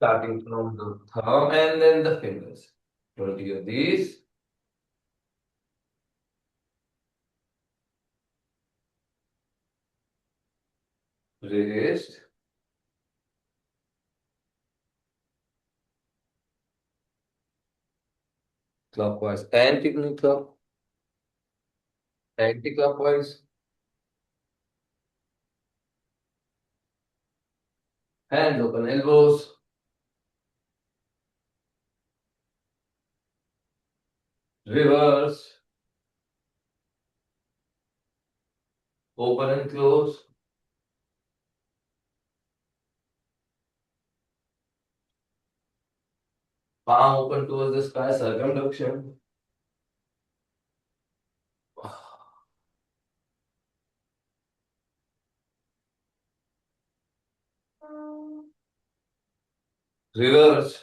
Starting from the thumb and then the fingers. 20 of these. Wrist. Clockwise. Anti-clockwise. Hands open elbows. Reverse. Open and close. Palm open towards the sky. Circumduction. Reverse.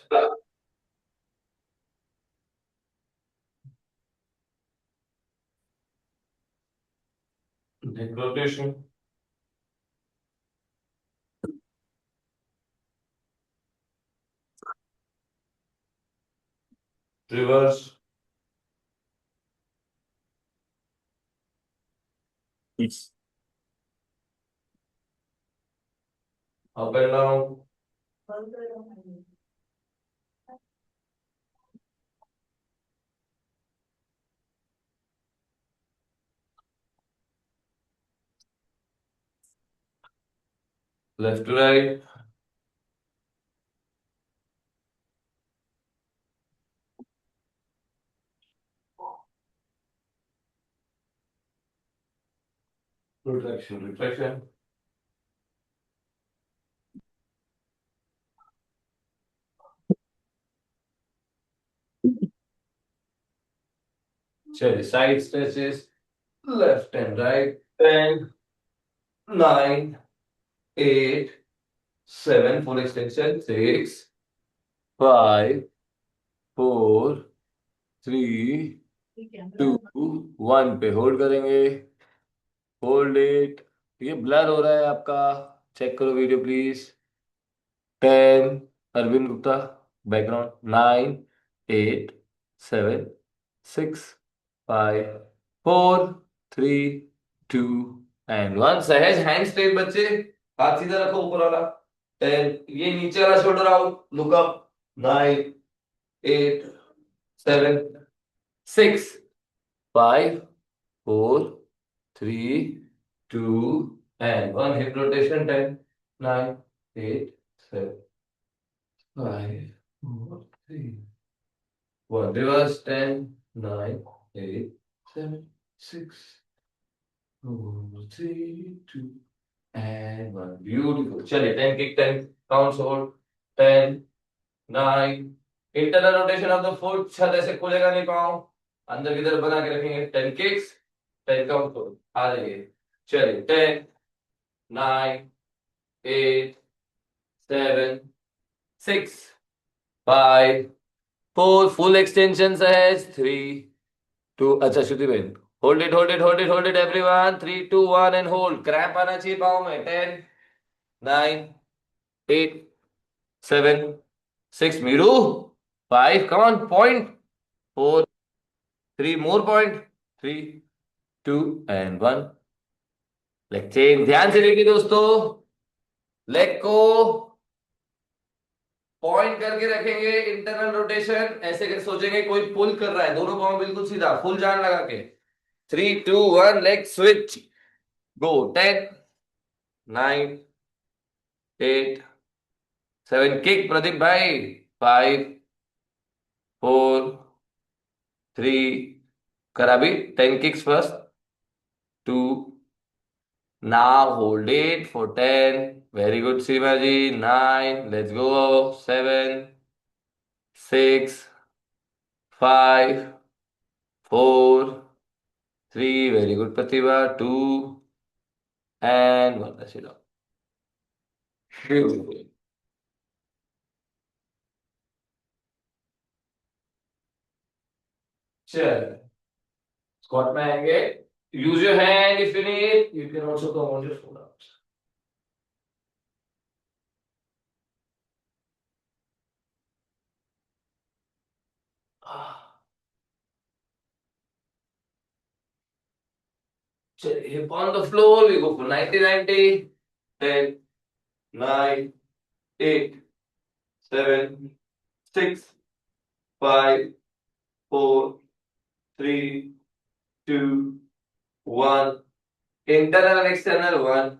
Neck rotation. Reverse. Yes. Up and down. Left to right. Protraction. Retraction. Chest side stretches. Left and right. 10, 9, 8, 7. Full extension. 6, 5, 4, 3, 2, 1 पे hold करेंगे. Hold it. ये blur हो रहा है आपका. Check करो video please. 10. Arvind Gupta. Background. 9, 8, 7, 6, 5, 4, 3, 2 and 1. Sahaj hand straight बच्चे. हाथ सीधा रखो ऊपर वाला. 10. ये नीचे वाला shoulder out. Look up. 9, 8, 7, 6, 5, 4, 3, 2 and 1. Hip rotation. 10, 9, 8, 7, 5, 4, 3, 1. Reverse. 10, 9, 8, 7, 6, 4, 3, 2 and 1. Beautiful. चलिए 10 kick, 10 counts hold. 10, 9. Internal rotation of the foot. छत ऐसे खुलेगा नहीं. पाँव अंदर की तरफ बना के रखेंगे. 10 किक्स, 10 काउंट hold. आ जाइए. चलिए 10, 9, 8, 7, 6, 5, 4. फुल एक्सटेंशन है. 3, 2. अच्छा श्रुति बहन. Hold it, hold it, hold it, hold it everyone. 3, 2, 1 and hold. Cramp आना चाहिए पाँव में. 10, 9, 8, 7, 6. मीरू. 5. Come on. Point. 4, 3. More point. 3, 2 and 1. Leg change. ध्यान से देखिए दोस्तों. लेग को पॉइंट करके रखेंगे. Internal rotation. ऐसे कर सोचेंगे कोई पुल कर रहा है. दोनों पाँव बिल्कुल सीधा. फुल जान लगा के. 3, 2, 1. Leg switch. Go. 10, 9, 8, 7. Kick Pradeep भाई. 5, 4, 3. करा भी. 10 kicks first. 2. Now hold it for 10. Very good, Sivaji. 9. Let's go. 7, 6, 5, 4, 3. Very good, Pratibha. 2 and 1. That's it. Beautiful. चल. स्क्वाट में आएंगे. Use your hand if you need. You can also come on your foot. Hip on the floor. We go for 90-90. 10, 9, 8, 7, 6, 5, 4, 3, 2, 1. Internal and external. 1,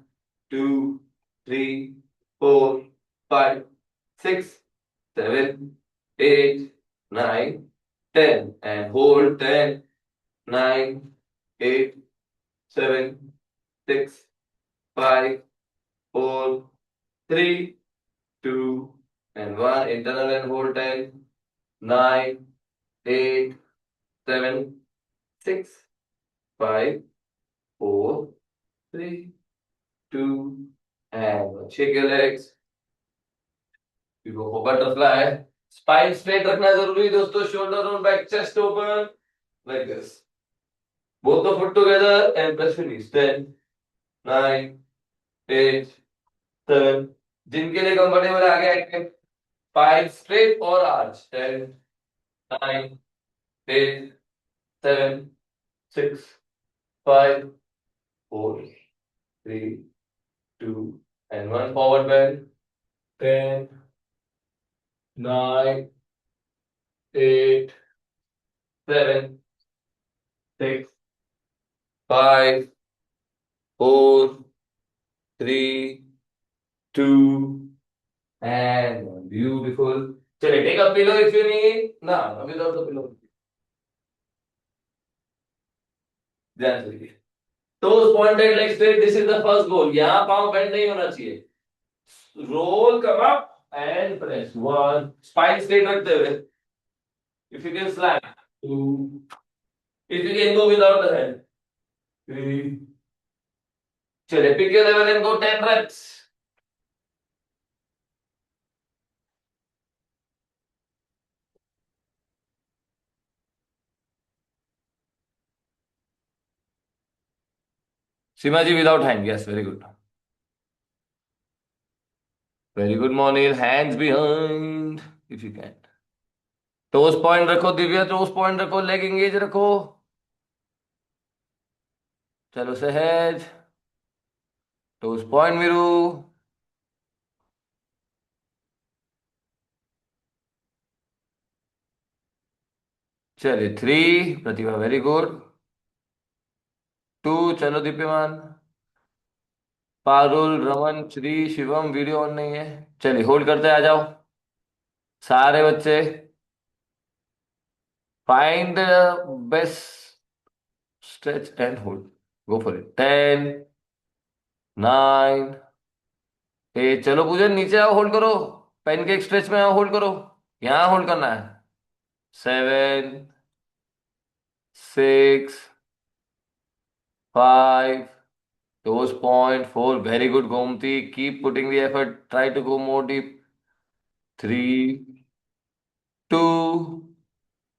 2, 3, 4, 5, 6, 7, 8, 9, 10. And hold. 10, 9, 8, 7, 6, 5, 4, 3, 2, and 1. Internal and hold. 10, 9, 8, 7, 6, 5, 4, 3, 2, and 1. Shake your legs. You go for butterfly. Spine straight रखना जरूरी है दोस्तों. Shoulder on back, chest open like this. Both the foot together and press your knees. 10, 9, 8, 7. जिनके लिए comfortable आगे आके spine straight or arch. 10, 9, 8, 7, 6, 5, 4, 3, 2, and 1. Forward bend. 10, 9, 8, 7, 6, 5, 4, 3, 2, and 1. Beautiful. Chale, take a pillow if you need. No, without the pillow. ध्यान से देखिए. Toes pointed, leg straight. This is the first goal. यहाँ पाँव bend नहीं होना चाहिए. Roll, come up and press. 1. Spine straight रखते हुए. If you can slam. 2. If you can go without the hand. 3. चले, pick your level and go 10 reps. Simaji without hand. Yes, very good. Very good, Monil. Hands behind if you can. Toes point रखो Divya. Toes point रखो. Leg engage रखो. चलो Sahaj. Toes point Meeru. चलिए 3. Pratibha very good. 2. चलो Deepyaman. Parul, Raman, Shri, Shivam video on नहीं है. चलिए hold करते आ जाओ सारे बच्चे. Find the best stretch and hold. Go for it. 10, 9, 8. चलो पूजन नीचे आओ. होल्ड करो. पैनकेक स्ट्रेच में आओ. होल्ड करो. यहाँ होल्ड करना है. 7, 6, 5. Toes point. 4. Very good, Gomti. Keep putting the effort. Try to go more deep. 3, 2,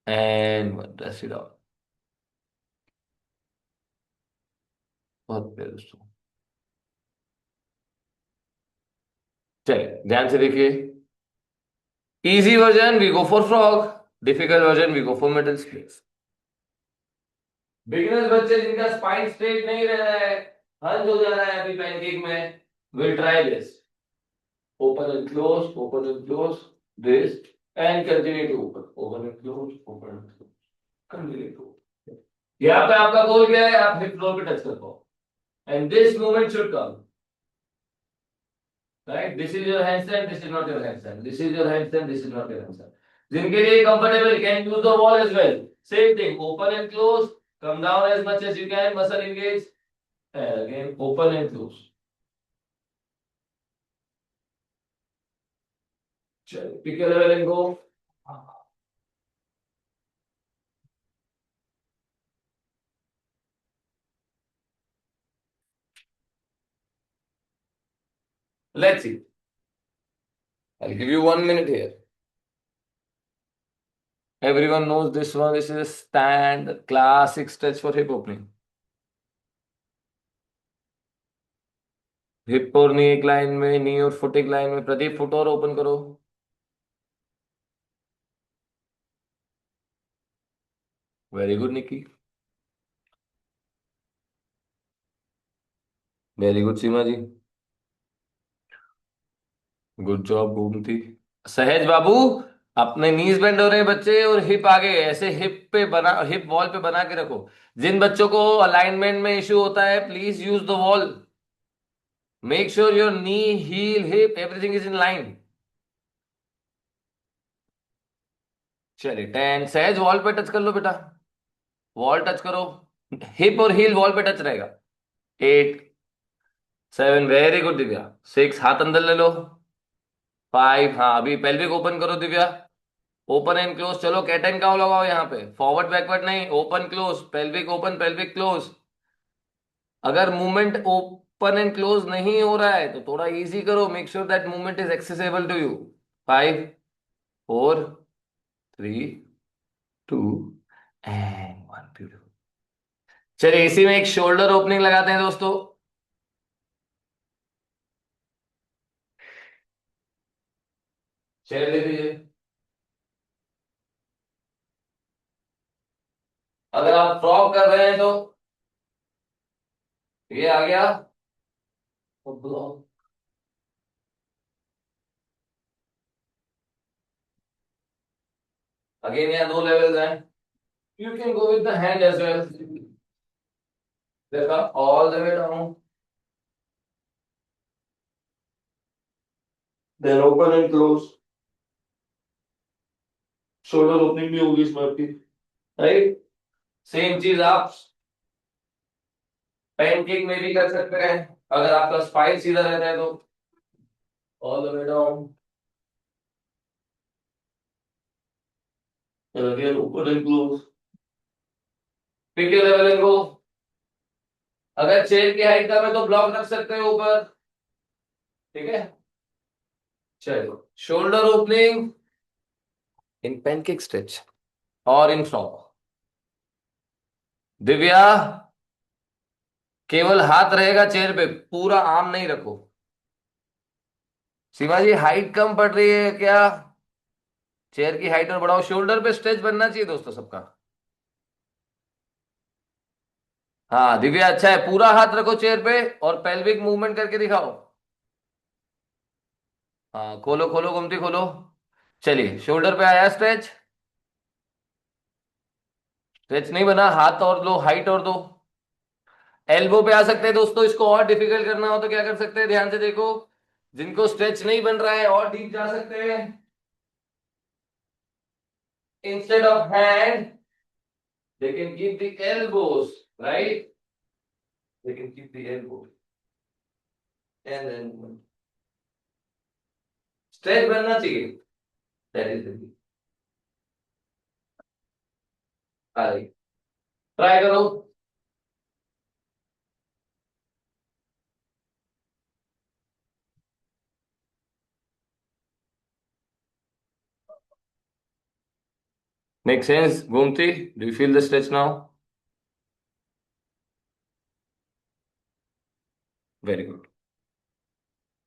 and 1. Rest it out. बहुत प्यारे दोस्तों. चलिए ध्यान से देखिए. Easy version we go for frog. Difficult version we go for middle splits. Beginners बच्चे जिनका spine straight नहीं रह रहा है, हंस हो जा रहा है अभी पैनकेक में, will try this. Open and close, open and close, this, and continue to open. Open and close, open and close. Continue to open. यहाँ पे आपका गोल क्या है? आप हिप फ्लोर पे टच कर पाओ. And this movement should come. Right? This is your handstand, this is not your handstand. This is your handstand, this is not your handstand. जिनके लिए comfortable can use the wall as well. Same thing. Open and close. Come down as much as you can. Muscle engage. And again, open and close. Pick your level and go. Let's see. I'll give you 1 minute here. Everyone knows this one. This is a stand, classic stretch for hip opening. Hip और नी एक line में, नी और foot एक line में. Pradeep foot और open करो. Very good निकी. Very good सीमा जी। Good job घूमती। सहज बाबू, अपने नीज बेंड हो रहे हैं बच्चे, और हिप आगे ऐसे हिप पे बना, हिप वॉल पे बना के रखो। जिन बच्चों को अलाइनमेंट में इश्यू होता है, please use the wall. Make sure your knee, heel, hip, everything is in line. चलिए 10। सहज वॉल पे टच कर लो बेटा, वॉल टच करो। हिप और हील वॉल पे टच रहेगा। 8, 7, वेरी गुड दिव्या। 6, हाथ अंदर ले लो। 5, हाँ अभी पेल्विक ओपन करो दिव्या। ओपन एंड क्लोज, चलो कैटन का लगाओ यहाँ पे, फॉरवर्ड बैकवर्ड नहीं, open close, pelvic open pelvic close. अगर मूवमेंट ओपन एंड क्लोज नहीं हो रहा है तो थोड़ा इजी करो, make sure that movement is accessible to you. 5, 4, 3, 2 and 1। Beautiful. चलिए इसी में एक शोल्डर ओपनिंग लगाते हैं दोस्तों। चेयर ले लीजिए। अगर आप फ्रॉक कर रहे हैं तो ये आ गया। अगेन यहाँ दो लेवल्स हैं। You can go with the hand as well. देखा, all the way down, then open and close. Shoulder opening भी होगी इसमें आपकी, राइट। सेम चीज आप पैनकेक में भी कर सकते हैं, अगर आपका स्पाइन सीधा रहता है तो। All the way down, again open and close. Pick your level and go. अगर चेयर की हाइट कम है तो ब्लॉक रख सकते हो ऊपर, ठीक है। चलो shoulder opening in pancake stretch और इन फ्रॉक। दिव्या, केवल हाथ रहेगा चेयर पे, पूरा आर्म नहीं रखो। शिवा जी हाइट कम पड़ रही है क्या? चेयर की हाइट और बढ़ाओ, शोल्डर पे स्ट्रेच बनना चाहिए दोस्तों सबका। हाँ दिव्या अच्छा है, पूरा हाथ रखो चेयर पे और पेल्विक मूवमेंट करके दिखाओ। हाँ खोलो खोलो गुमटी खोलो। चलिए शोल्डर पे आया स्ट्रेच। स्ट्रेच नहीं बना, हाथ और लो, हाइट और दो। एल्बो पे आ सकते हैं दोस्तों, इसको और डिफिकल्ट करना हो तो क्या कर सकते हैं, ध्यान से देखो। जिनको स्ट्रेच नहीं बन रहा है और डीप जा सकते हैं। Instead of hand they can keep the elbows, right? They can keep the elbows and then stretch बनना चाहिए। That is the try, try करो। मेक सेंस घूमती, do you feel the stretch now? Very good.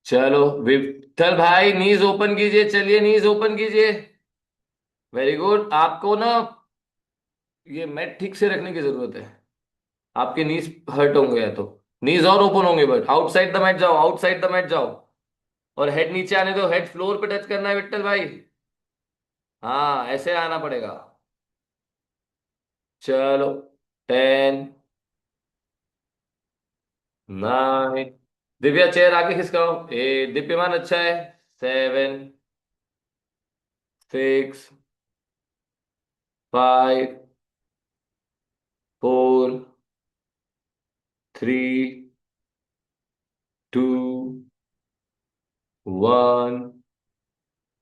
चलो विठल भाई नीज open कीजिए, चलिए नीज open कीजिए। Very good. आपको ना ये मैट ठीक से रखने की जरूरत है, आपके नीज हर्ट होंगे या तो। नीज और ओपन होंगे, बट आउटसाइड द मैट जाओ, आउटसाइड द मैट जाओ। और हेड नीचे आने दो, हेड फ्लोर पे टच करना है विठल भाई। हाँ ऐसे आना पड़ेगा। चलो 10, 9। दिव्या चेयर आगे खिसकाओ, 8, दीप्यमान अच्छा है। 7, 6, 5, 4, 3, 2, 1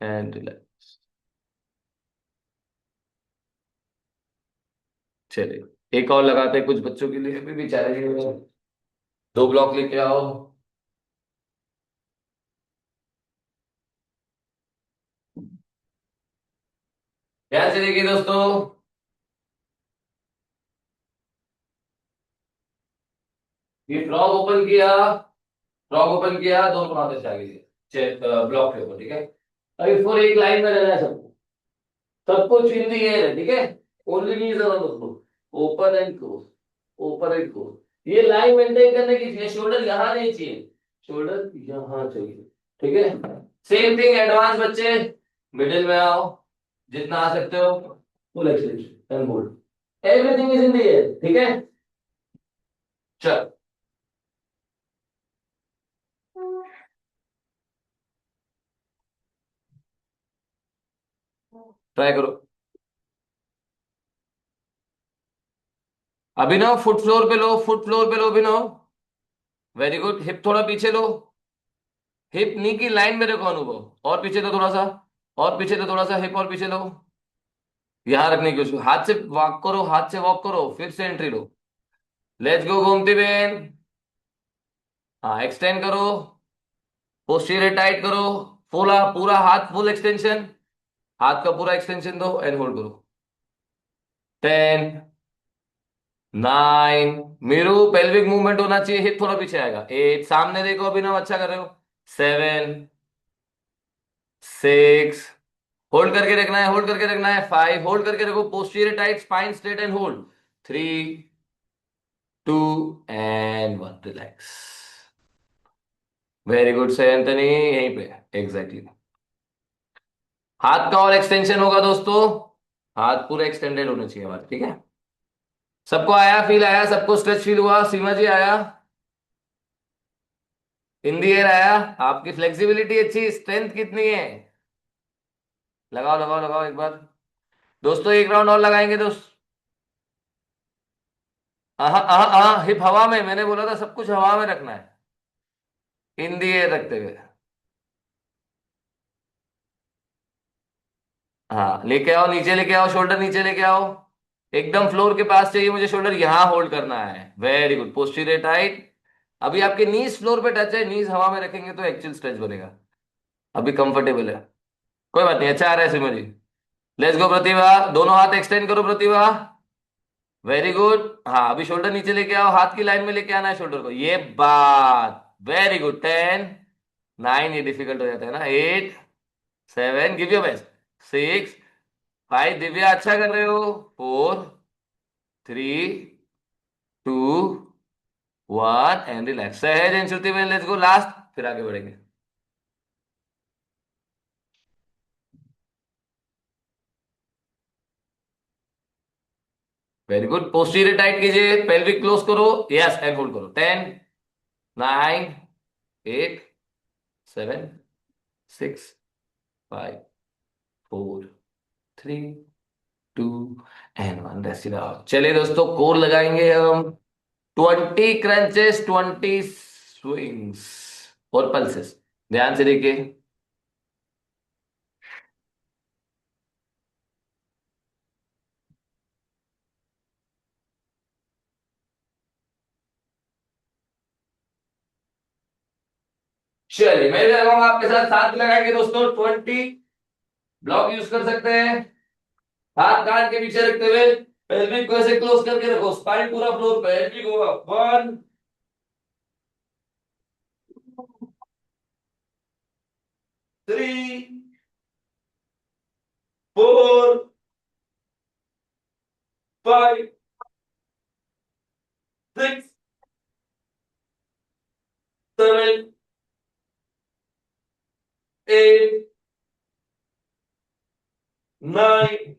एंड रिलैक्स। चलिए एक और लगाते हैं कुछ बच्चों के लिए, अभी भी चैलेंजिंग है। दो ब्लॉक लेके आओ। ध्यान से देखिए दोस्तों। ये फ्रॉक ओपन किया, फ्रॉक ओपन किया, दोनों हाथों से आगे चेयर ब्लॉक के ऊपर, ठीक है। अभी फोर एक लाइन में रहना है सबको, सबको चिन्ह ये है, ठीक है। Only knees around the floor, open and close, open and close. ये लाइन मेंटेन करने की चाहिए, शोल्डर यहाँ नहीं चाहिए, शोल्डर यहाँ चाहिए। ठीक है, सेम थिंग एडवांस बच्चे, मिडिल में आओ, जितना आ सकते हो, full extension and hold, everything is in the air. ठीक है, चल ट्राई करो। अभिनव फुट फ्लोर पे लो, फुट फ्लोर पे लो अभिनव। वेरी गुड, हिप थोड़ा पीछे लो, हिप नी की लाइन में रखो अनुभव, और पीछे लो थोड़ा सा, और पीछे लो थोड़ा सा, हिप और पीछे लो, यहां रखने की कोशिश, हाथ से वॉक करो, हाथ से वॉक करो, फिर से entry low. Let's go Gomti Ben. हाँ एक्सटेंड करो, पोस्टीरियर टाइट करो, पूरा पूरा हाथ फुल एक्सटेंशन, हाथ का पूरा एक्सटेंशन दो एंड होल्ड करो। 10, 9, मेरू पेल्विक मूवमेंट होना चाहिए, हिप थोड़ा पीछे आएगा। 8, सामने देखो अभिनव, अच्छा कर रहे हो। 7, 6, होल्ड करके रखना है, होल्ड करके रखना है। 5, होल्ड करके रखो, posterior tight, spine straight and hold. 3, 2 and 1, relax. Very good से एंथनी, यहीं पे एग्जैक्टली exactly. हाथ का और एक्सटेंशन होगा दोस्तों, हाथ पूरे एक्सटेंडेड होने चाहिए हमारे। ठीक है, सबको आया, फील आया, सबको स्ट्रेच फील हुआ? सीमा जी आया, इन दी एयर आया? आपकी फ्लेक्सिबिलिटी अच्छी, स्ट्रेंथ कितनी है? लगाओ लगाओ लगाओ एक बार। दोस्तों एक राउंड और लगाएंगे दोस्त। हिप हवा में, मैंने बोला था सब कुछ हवा में रखना है, इन दी एयर रखते हुए। हाँ लेके आओ, नीचे लेके आओ, शोल्डर नीचे लेके आओ, एकदम फ्लोर के पास चाहिए मुझे, शोल्डर यहां होल्ड करना है। Very good, posterior tight. अभी आपके नीज फ्लोर पे टच है, नीज हवा में रखेंगे तो एक्चुअल स्ट्रेच बनेगा। अभी कंफर्टेबल है, कोई बात नहीं, अच्छा आ रहा है सिमर जी। लेट्स गो प्रतिभा, दोनों हाथ एक्सटेंड करो प्रतिभा। वेरी गुड, हाँ अभी शोल्डर नीचे लेके आओ, हाथ की लाइन में लेके आना है शोल्डर को, ये बात। वेरी गुड, 10, 9, ये डिफिकल्ट हो जाता है ना। 8, 7, गिव योर बेस्ट। 6, 5, दिव्या अच्छा कर रहे हो। 4, 3, 2, 1 एंड रिलैक्स। सहज एंड श्रुति में लेट्स गो लास्ट, फिर आगे बढ़ेंगे। वेरी गुड, पोस्टीरियर टाइट कीजिए, पेल्विक क्लोज करो, यस एंड होल्ड करो। 10, 9, 8, 7, 6, 5, 4, 3, 2 एंड 1, रेस्ट इट आउट। चलिए दोस्तों, कोर लगाएंगे हम। 20 क्रंचेस, 20 स्विंग्स और पल्सेस, ध्यान से देखिए। चलिए मैं भी लगाऊंगा आपके साथ, साथ में लगाएंगे दोस्तों। 20 ब्लॉक यूज कर सकते हैं, हाथ कान के पीछे रखते हुए, पेल्विक को ऐसे क्लोज करके रखो, स्पाइन पूरा फ्लोर पे, पेल्विक होगा। 1, 3, 4, 5, 6, 7, 8, 9,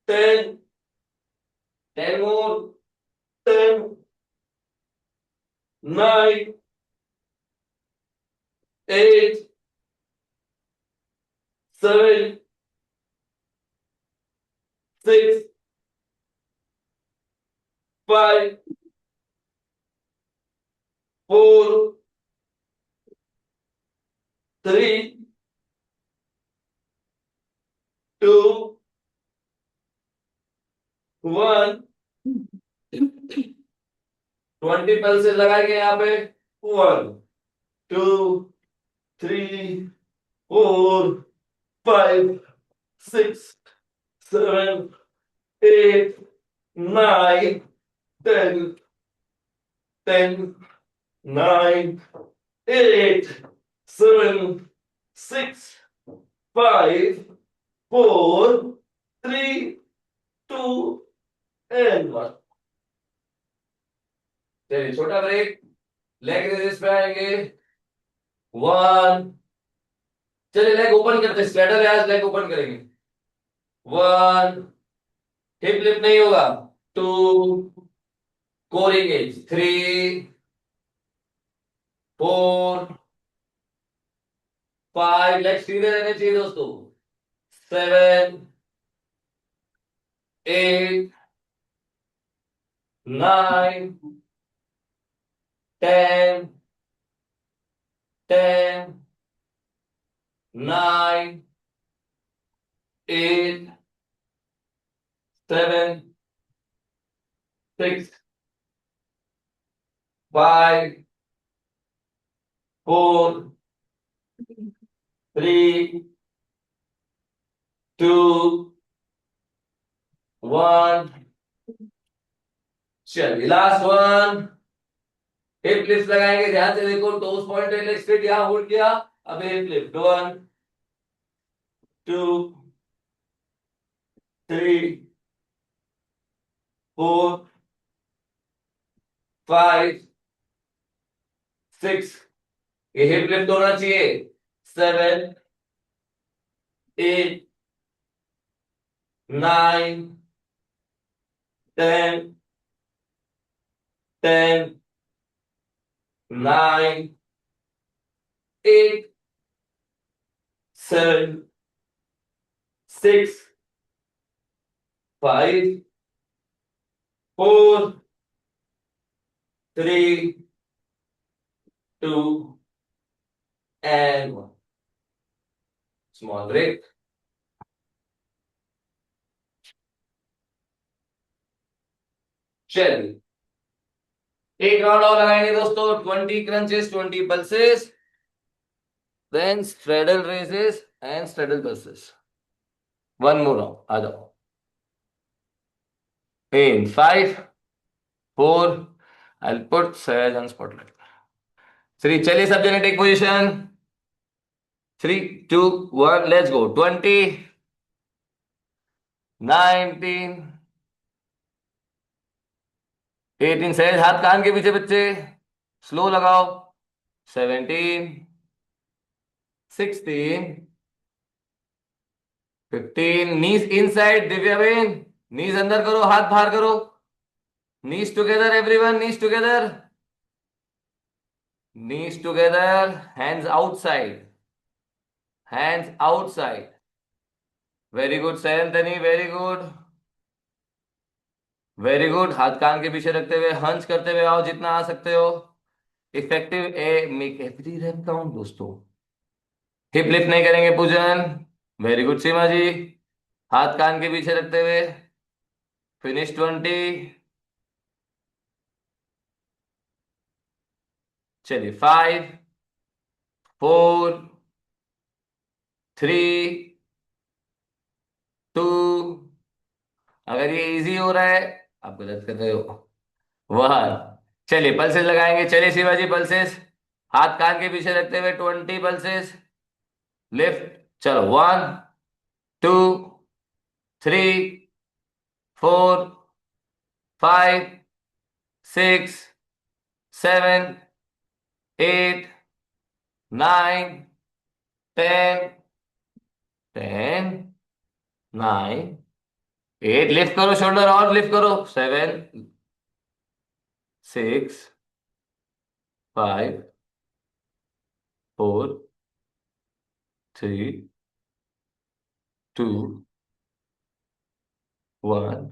10, 10 more, 10, 9, 8, 7, 6, 5, 4, 3, 2, 1। 20 पल्सेस लगाएंगे यहाँ पे। 1, 2, 3, 4, 5, 6, 7, 8, 9, 10, 10, 9, 8, 7, 6, 5, 4, 3, 2 and 1। चलिए छोटा ब्रेक। लेग रेजिस पे आएंगे। वन। चलिए लेग ओपन करते हैं, स्ट्रेडल है आज, लेग ओपन करेंगे। वन। हिप लिफ्ट नहीं होगा। Two. Core engage. Three. Four. Five. Leg सीधे रहने चाहिए दोस्तों। Seven. Eight. Nine. Ten. Ten. Nine. Eight. Seven. Six. Five. Four. Three. Two. One. चलिए लास्ट वन। हिप लिफ्ट लगाएंगे, ध्यान से देखो, टोस पॉइंट लेग स्ट्रेट, यहां होल्ड किया। अब hip lift. One. Two. Three. Four. Five. Six. ये hip lift होना चाहिए। Seven. Eight. Nine. Ten. Ten. Nine. Eight. Seven. Six. Five. Four. Three. Two. And one. Small break. चलिए एक round और लगाएंगे दोस्तों, 20 crunches, 20 pulses, then straddle raises and straddle pulses. One more round, आ जाओ। In five. Four. I put Sahaj on spotlight. Three. चलिए सब जने take position. Three. Two. One. Let's go. 19। 18। सहज हाथ कान के पीछे बच्चे, स्लो लगाओ। 17। 16। 15। Knees inside Divya ben, knees अंदर करो, हाथ बाहर करो। Knees together everyone, knees together. Knees together, hands outside, hands outside. Very good Sevantani, very good. Very good, हाथ कान के पीछे रखते हुए हंच करते हुए आओ जितना आ सकते हो। इफेक्टिव ए मेक एवरी रैप काउंट दोस्तों। हिप लिफ्ट नहीं करेंगे पूजन। वेरी गुड सीमा जी, हाथ कान के पीछे रखते हुए फिनिश 20। चलिए 5। 4। 3। 2। अगर ये इजी हो रहा है, आप गलत कर रहे हो। वन। चलिए पल्सेस लगाएंगे, चलिए शिवाजी पल्सेस, हाथ कान के पीछे रखते हुए 20 पल्सेस। लिफ्ट। चलो 1। 2। 3। 4। 5। 6। 7। 8। 9। 10। 10। 9। 8। लिफ्ट करो शोल्डर, और लिफ्ट करो। 7। 6। 5। 4। 3। 2। 1।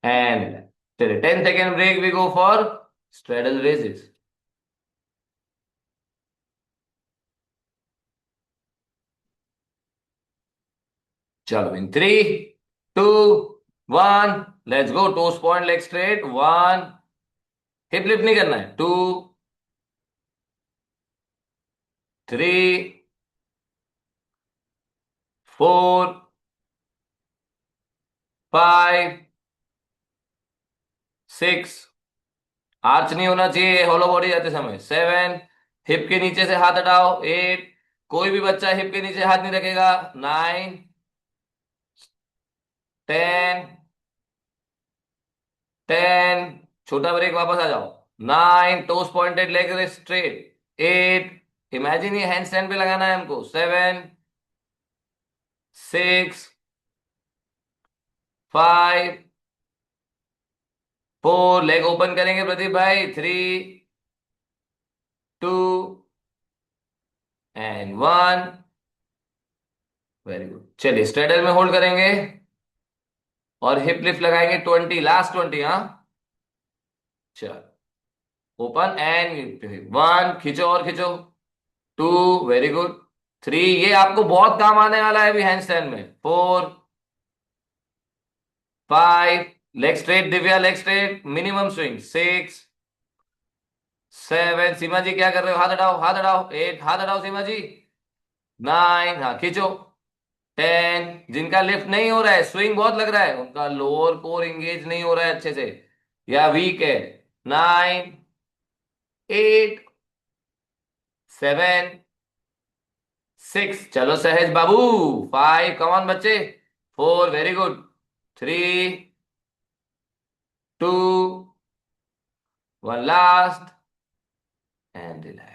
And चलिए 10 second break, we go for straddle raises. चलो in 3, 2, 1, let's go. Toes point leg straight. One. Hip lift नहीं करना है। 2। 3। 4। 5। 6। आर्च नहीं होना चाहिए हॉलो बॉडी जाते समय। 7। हिप के नीचे से हाथ हटाओ। 8। कोई भी बच्चा हिप के नीचे हाथ नहीं रखेगा। 9। 10। 10। छोटा ब्रेक, वापस आ जाओ। 9, toes pointed, leg straight. 8, imagine ये हैंड स्टैंड पे लगाना है हमको। 7, 6, 5, 4, लेग ओपन करेंगे प्रदीप भाई। 3, 2 एंड 1। Very good. चलिए स्ट्रेडल में होल्ड करेंगे और हिप लिफ्ट लगाएंगे 20, लास्ट 20। हाँ, चल। ओपन एंड 1, खींचो और खींचो। 2, वेरी गुड। 3, ये आपको बहुत काम आने वाला है अभी हैंड स्टैंड में। 4, 5, leg straight Divya, leg straight, minimum swing. 6, 7, सीमा जी क्या कर रहे हो? हाथ हटाओ, हाथ हटाओ। 8, हाथ हटाओ सीमा जी। 9, हाँ खींचो। 10, जिनका लिफ्ट नहीं हो रहा है, स्विंग बहुत लग रहा है, उनका लोअर कोर एंगेज नहीं हो रहा है अच्छे से या वीक है। 9, 8, 7, 6, चलो सहज बाबू। 5, कमान बच्चे। 4, very good. 3, 2, 1, last and relax.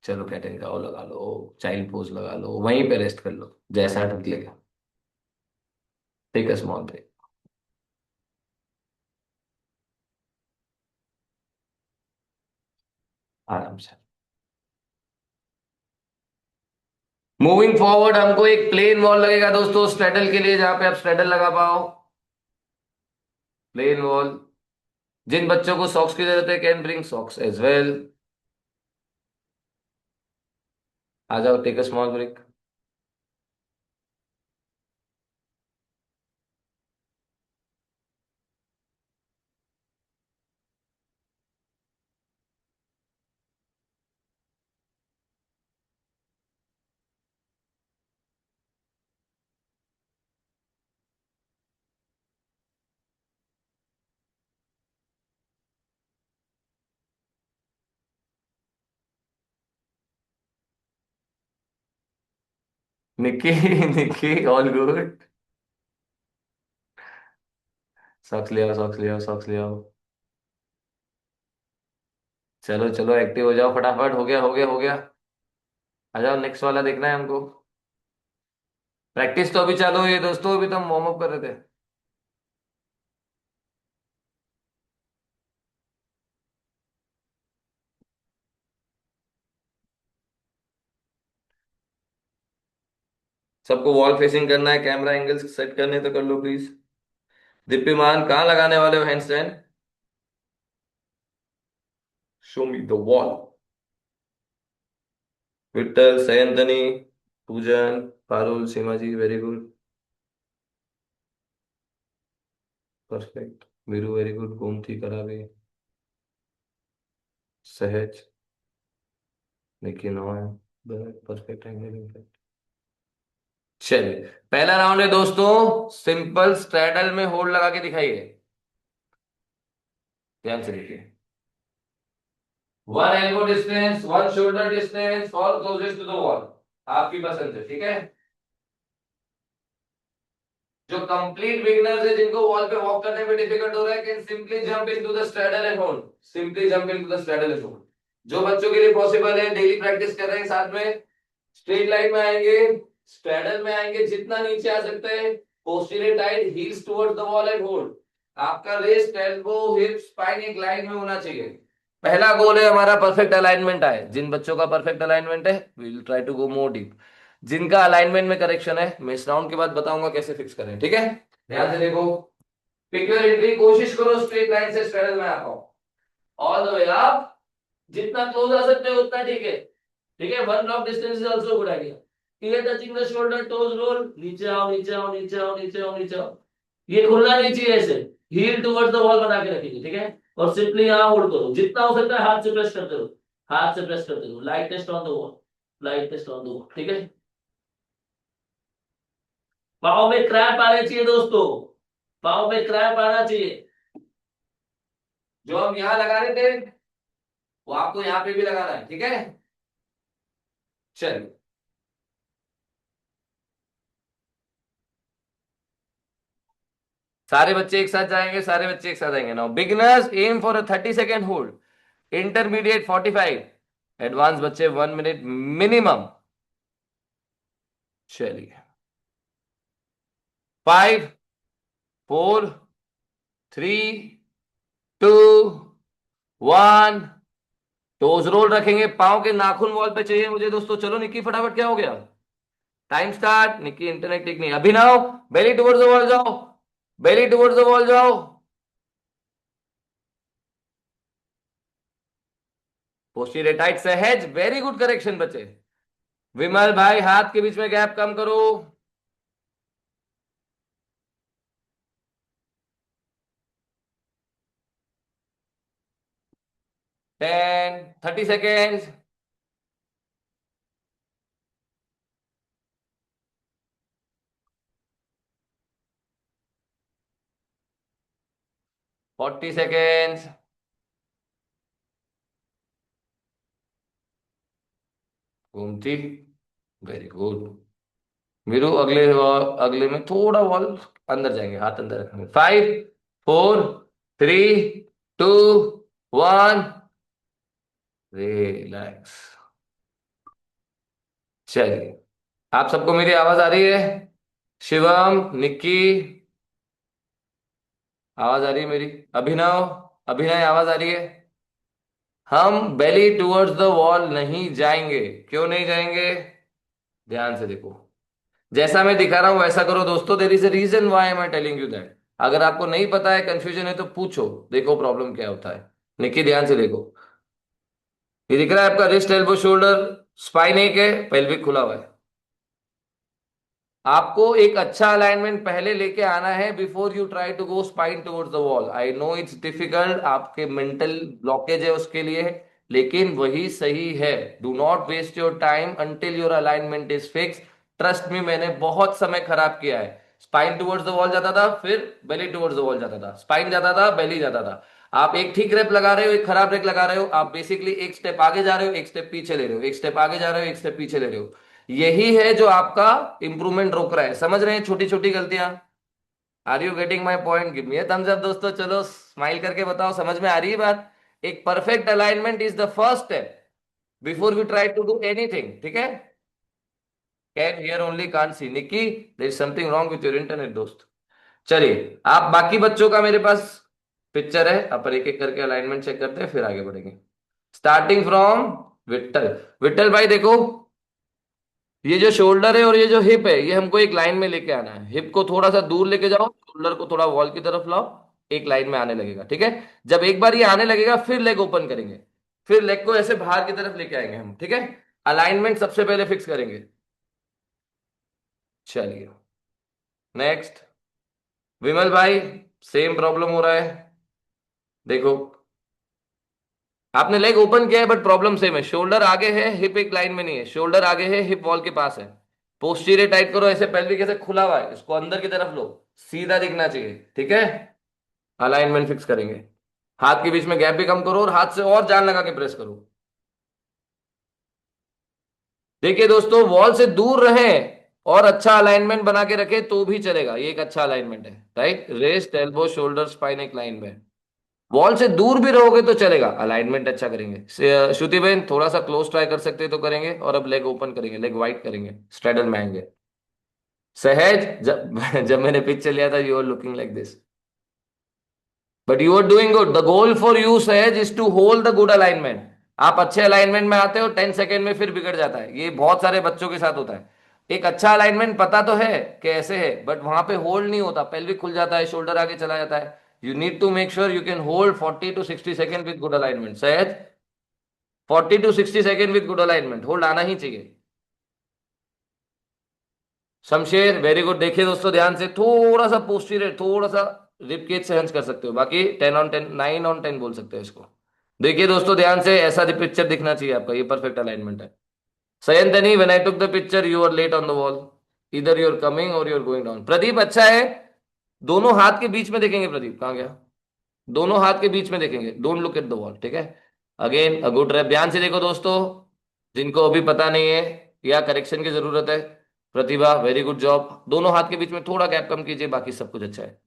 चलो कैट एंड काउ लगा लो, चाइल्ड पोज लगा लो, वहीं पे रेस्ट कर लो जैसा ठीक लगे। टेक अ स्मॉल ब्रेक, आराम से। मूविंग फॉरवर्ड हमको एक प्लेन वॉल लगेगा दोस्तों स्ट्रेडल के लिए, जहां पे आप स्ट्रेडल लगा पाओ। Plane wall. जिन बच्चों को सॉक्स की जरूरत है can bring socks as well. आ जाओ, take a small break. Nikki Nikki, all good. Socks ले आओ, सॉक्स ले आओ, सॉक्स ले आओ। चलो चलो एक्टिव हो जाओ फटाफट। हो गया, हो गया, हो गया। आ जाओ, नेक्स्ट वाला देखना है हमको। प्रैक्टिस तो अभी चालू हुई है दोस्तों, अभी तो हम वार्म अप कर रहे थे। सबको वॉल फेसिंग करना है, कैमरा एंगल्स सेट करने तो कर लो प्लीज। दीप्यमान, कहाँ लगाने वाले हो handstand? Show me the wall. Vitthal, Sayantani, Poojan, Parul, Seema ji, very good. Perfect. Veeru, very good. Gomti, Karave, Sahaj, Nikki, नौ है। Perfect angle. चलिए, पहला राउंड है दोस्तों, सिंपल स्ट्रैडल में होल्ड लगा के दिखाइए। ध्यान से देखिए। 1 elbow distance, 1 shoulder distance, all closest to the wall. आपकी पसंद है, ठीक है। जो कंप्लीट बिगिनर्स है, जिनको वॉल पे वॉक करने में डिफिकल्ट हो रहा है, can simply jump into the straddle and hold. Simply jump into the straddle and hold. जो बच्चों के लिए पॉसिबल है, डेली प्रैक्टिस कर रहे हैं साथ में, स्ट्रेट लाइन में आएंगे, स्ट्रैडल में आएंगे, जितना नीचे आ सकते हैं, posterior tight, heels towards the wall and hold. आपका रेस्ट, एल्बो, हिप, स्पाइन एक लाइन में होना चाहिए। पहला गोल है हमारा परफेक्ट अलाइनमेंट आए। जिन बच्चों का परफेक्ट अलाइनमेंट है, we will try to go more deep. जिनका अलाइनमेंट में करेक्शन है, मैं इस राउंड के बाद बताऊंगा कैसे फिक्स करें, ठीक है। ध्यान से देखो। पिक योर एंट्री, कोशिश करो स्ट्रेट लाइन से स्ट्रेडल में आ पाओ। All the way up. जितना क्लोज आ सकते हो उतना ठीक है। ठीक है, 1 block distance is also good idea. Here touching the shoulder, toes roll, नीचे आओ, नीचे आओ, नीचे आओ, नीचे आओ, नीचे आओ। ये खुलना नहीं चाहिए ऐसे। हील टुवर्ड्स द वॉल बना के रखिए, ठीक है। और सिंपली यहाँ होल्ड करो, जितना हो सकता है हाथ से प्रेस करते रहो। हाथ से प्रेस करते रहो। Light test on the wall. Light test on the wall, ठीक है। पाँव में क्रैम्प आने चाहिए दोस्तों। पाँव में क्रैम्प आना चाहिए। जो हम यहाँ लगा रहे थे, वो आपको यहाँ पे भी लगाना है, ठीक है। चलिए, सारे बच्चे एक साथ जाएंगे, सारे बच्चे एक साथ आएंगे। Now beginners aim for a 30 second hold, intermediate 45, advance बच्चे 1 मिनट मिनिमम। चलिए, 5 4 3 2 1। टोज रोल रखेंगे, पांव के नाखून वॉल पे चाहिए मुझे दोस्तों। चलो निक्की फटाफट, क्या हो गया? Time start. निक्की इंटरनेट टिक नहीं। Abhinav belly towards the wall जाओ, बेली टुवर्ड्स द वॉल जाओ। Posterior tight Sahaj, very good correction बचे। विमल भाई हाथ के बीच में गैप कम करो। 10 30 सेकेंड्स। 40 सेकेंड्स। घूमती, वेरी गुड। वीरू अगले में थोड़ा वॉल अंदर जाएंगे, हाथ अंदर रखेंगे। 5 4 3 2 1। रिलैक्स। चलिए, आप सबको मेरी आवाज आ रही है? शिवम, निक्की, आवाज आ रही है मेरी? अभिनव, अभिनय आवाज आ रही है? हम बेली टुवर्ड्स द वॉल नहीं जाएंगे। क्यों नहीं जाएंगे? ध्यान से देखो, जैसा मैं दिखा रहा हूं वैसा करो दोस्तों। There is a reason why am I telling you that. अगर आपको नहीं पता है, कंफ्यूजन है, तो पूछो, देखो प्रॉब्लम क्या होता है। निकी ध्यान से देखो, ये दिख रहा है आपका रिस्ट एल्बो शोल्डर, स्पाइन एक है, पेल्विक खुला हुआ है। आपको एक अच्छा अलाइनमेंट पहले लेके आना है before you try to go spine towards the wall. I know it's difficult, आपके मेंटल ब्लॉकेज है उसके लिए, लेकिन वही सही है। Do not waste your time until your alignment is fix. Trust me, मैंने बहुत समय खराब किया है। स्पाइन टुवर्ड्स द वॉल जाता था, फिर बेली टुवर्ड्स द वॉल जाता था, स्पाइन जाता था, बेली जाता था। आप एक ठीक रेप लगा रहे हो, एक खराब रेप लगा रहे हो। आप बेसिकली एक स्टेप आगे जा रहे हो, एक स्टेप पीछे ले रहे हो, एक स्टेप आगे जा रहे हो, एक स्टेप पीछे ले रहे हो। यही है जो आपका इंप्रूवमेंट रोक रहा है। समझ रहे हैं छोटी छोटी गलतियां? Are you getting my point? Give me a thumbs up दोस्तों। चलो स्माइल करके बताओ, समझ में आ रही है बात? एक perfect alignment is the first step before we try to do anything, ठीक है? Can hear only, can't see. Nikki, there is something wrong with your internet दोस्त। चलिए, आप बाकी बच्चों का मेरे पास पिक्चर है, अपन एक एक करके अलाइनमेंट चेक करते हैं, फिर आगे बढ़ेंगे। Starting from Vitthal. विट्ठल भाई देखो, ये जो शोल्डर है और ये जो हिप है, ये हमको एक लाइन में लेके आना है। हिप को थोड़ा सा दूर लेके जाओ, शोल्डर को थोड़ा वॉल की तरफ लाओ, एक लाइन में आने लगेगा, ठीक है? जब एक बार ये आने लगेगा, फिर लेग ओपन करेंगे, फिर लेग को ऐसे बाहर की तरफ लेके आएंगे हम, ठीक है? अलाइनमेंट सबसे पहले फिक्स करेंगे। चलिए, नेक्स्ट। विमल भाई, सेम प्रॉब्लम हो रहा है। देखो, आपने लेग ओपन किया है बट प्रॉब्लम सेम है। शोल्डर आगे है, हिप एक लाइन में नहीं है। शोल्डर आगे है, हिप वॉल के पास है। पोस्टीरियर टाइट करो, ऐसे पेल्विक ऐसे खुला हुआ है, इसको अंदर की तरफ लो, सीधा दिखना चाहिए, ठीक है? अलाइनमेंट फिक्स करेंगे। हाथ के बीच में गैप भी कम करो और हाथ से और जान लगा के प्रेस करो। देखिए दोस्तों, वॉल से दूर रहें और अच्छा अलाइनमेंट बना के रखे तो भी चलेगा। ये एक अच्छा अलाइनमेंट है, right? Rest, elbow, shoulder, spine एक लाइन में। वॉल से दूर भी रहोगे तो चलेगा, अलाइनमेंट अच्छा करेंगे। श्रुति बहन थोड़ा सा क्लोज ट्राई कर सकते हैं तो करेंगे। और अब लेग ओपन करेंगे, लेग वाइड करेंगे, स्ट्रेडल में आएंगे। सहज, जब जब मैंने पिक्चर लिया था, you are looking like this, but you are doing good. The goal for you Sahaj is to hold the good alignment. आप अच्छे अलाइनमेंट में आते हो, 10 सेकेंड में फिर बिगड़ जाता है। ये बहुत सारे बच्चों के साथ होता है। एक अच्छा अलाइनमेंट पता तो है कि ऐसे है, बट वहां पे होल्ड नहीं होता, पेल्विक खुल जाता है, शोल्डर आगे चला जाता है। You need to make sure you can hold 40 to 60 second with good alignment. Sahaj, 40 to 60 second with good alignment, hold आना ही चाहिए। Shamsher, very good. देखिए दोस्तों, ध्यान से, थोड़ा सा पोस्टीरियर, थोड़ा सा रिप केज से हंस कर सकते हो, बाकी 10 on 10, 9 on 10 बोल सकते हो इसको। देखिए दोस्तों, ध्यान से, ऐसा पिक्चर दिखना चाहिए आपका, ये परफेक्ट अलाइनमेंट है। Sayantani, when I took the picture you are late on the wall, इधर यू आर कमिंग और you are going down. Pradeep अच्छा है, दोनों हाथ के बीच में देखेंगे। प्रदीप कहाँ गया? दोनों हाथ के बीच में देखेंगे, don't look at the wall, ठीक है? Again a good rep. ध्यान से देखो दोस्तों, जिनको अभी पता नहीं है या करेक्शन की जरूरत है, प्रतिभा वेरी गुड जॉब। दोनों हाथ के बीच में थोड़ा गैप कम कीजिए, बाकी सब कुछ अच्छा है।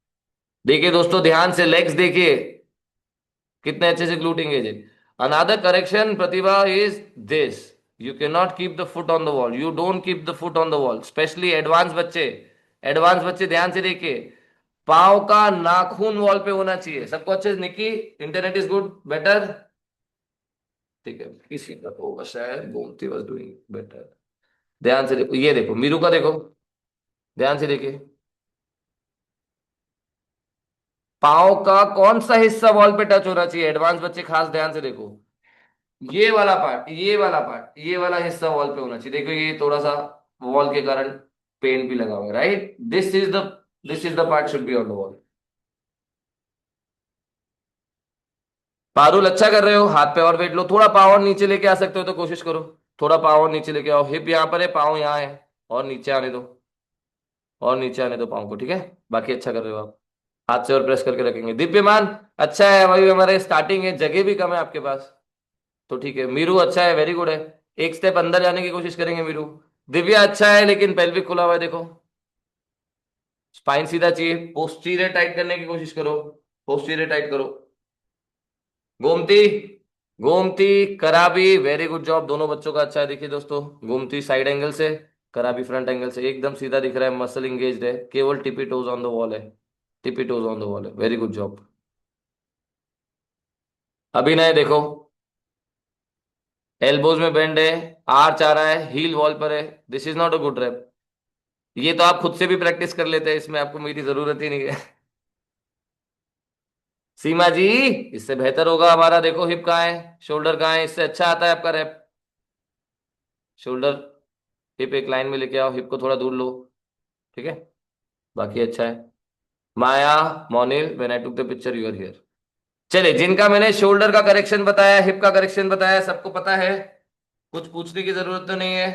देखिए दोस्तों ध्यान से, लेग्स देखिए कितने अच्छे से ग्लूट एंगेज है। Another correction Pratibha is this, you can not keep the foot on the wall, you don't keep the foot on the wall, specially advance बच्चे। एडवांस बच्चे ध्यान से देखिए, पाँव का नाखून वॉल पे होना चाहिए। सबको अच्छे से, निकी इंटरनेट इज गुड बेटर, ठीक है किसी का तो होगा शायद, गोमती वाज डूइंग बेटर। ध्यान से देखो, ये देखो मीरू का देखो, ध्यान से देखिए, पाँव का कौन सा हिस्सा वॉल पे टच होना चाहिए, एडवांस बच्चे खास ध्यान से देखो, ये वाला पार्ट, ये वाला पार्ट, ये वाला हिस्सा वॉल पे होना चाहिए। देखो ये थोड़ा सा वॉल के कारण पेंट भी लगा हुआ है, right, this is the part should be on the wall. Parul अच्छा कर रहे हो, हाथ पे और वेट लो, थोड़ा पाँव और नीचे लेके आ सकते हो तो कोशिश करो, थोड़ा पाँव और नीचे लेके आओ, हिप यहाँ पर है, पाँव यहाँ है, और नीचे आने दो, और नीचे आने दो पाँव को, ठीक है। बाकी अच्छा कर रहे हो आप, हाथ से और प्रेस करके रखेंगे। दिव्यमान अच्छा है, वही हमारे स्टार्टिंग है, जगह भी कम है आपके पास, तो ठीक है। मीरू अच्छा है, वेरी गुड है, एक स्टेप अंदर जाने की कोशिश करेंगे मीरू। दिव्या अच्छा है लेकिन पेल्विक खुला हुआ है, देखो स्पाइन सीधा चाहिए, पोस्टीरियर टाइट करने की कोशिश करो, पोस्टीरियर टाइट करो। गोमती, गोमती, कराबी, वेरी गुड जॉब, दोनों बच्चों का अच्छा है। देखिए दोस्तों, गोमती साइड एंगल से, कराबी फ्रंट एंगल से, एकदम सीधा दिख रहा है, मसल इंगेज्ड है, केवल टिपी टोज ऑन द वॉल है, टिपी टोज ऑन द वॉल है, वेरी गुड जॉब। अभिनय देखो, एल्बोज में बेंड है, आर्च आ रहा है, हील वॉल पर है, this is not a good rep. ये तो आप खुद से भी प्रैक्टिस कर लेते हैं, इसमें आपको मेरी जरूरत ही नहीं है। सीमा जी, इससे बेहतर होगा हमारा, देखो हिप कहाँ है, शोल्डर कहाँ है, इससे अच्छा आता है आपका रैप। शोल्डर, हिप एक लाइन में लेके आओ, हिप को थोड़ा दूर लो, ठीक है, बाकी अच्छा है। Maya, Monil, when I took the picture you are here. चलिए, जिनका मैंने शोल्डर का करेक्शन बताया, हिप का करेक्शन बताया, सबको पता है, कुछ पूछने की जरूरत तो नहीं है,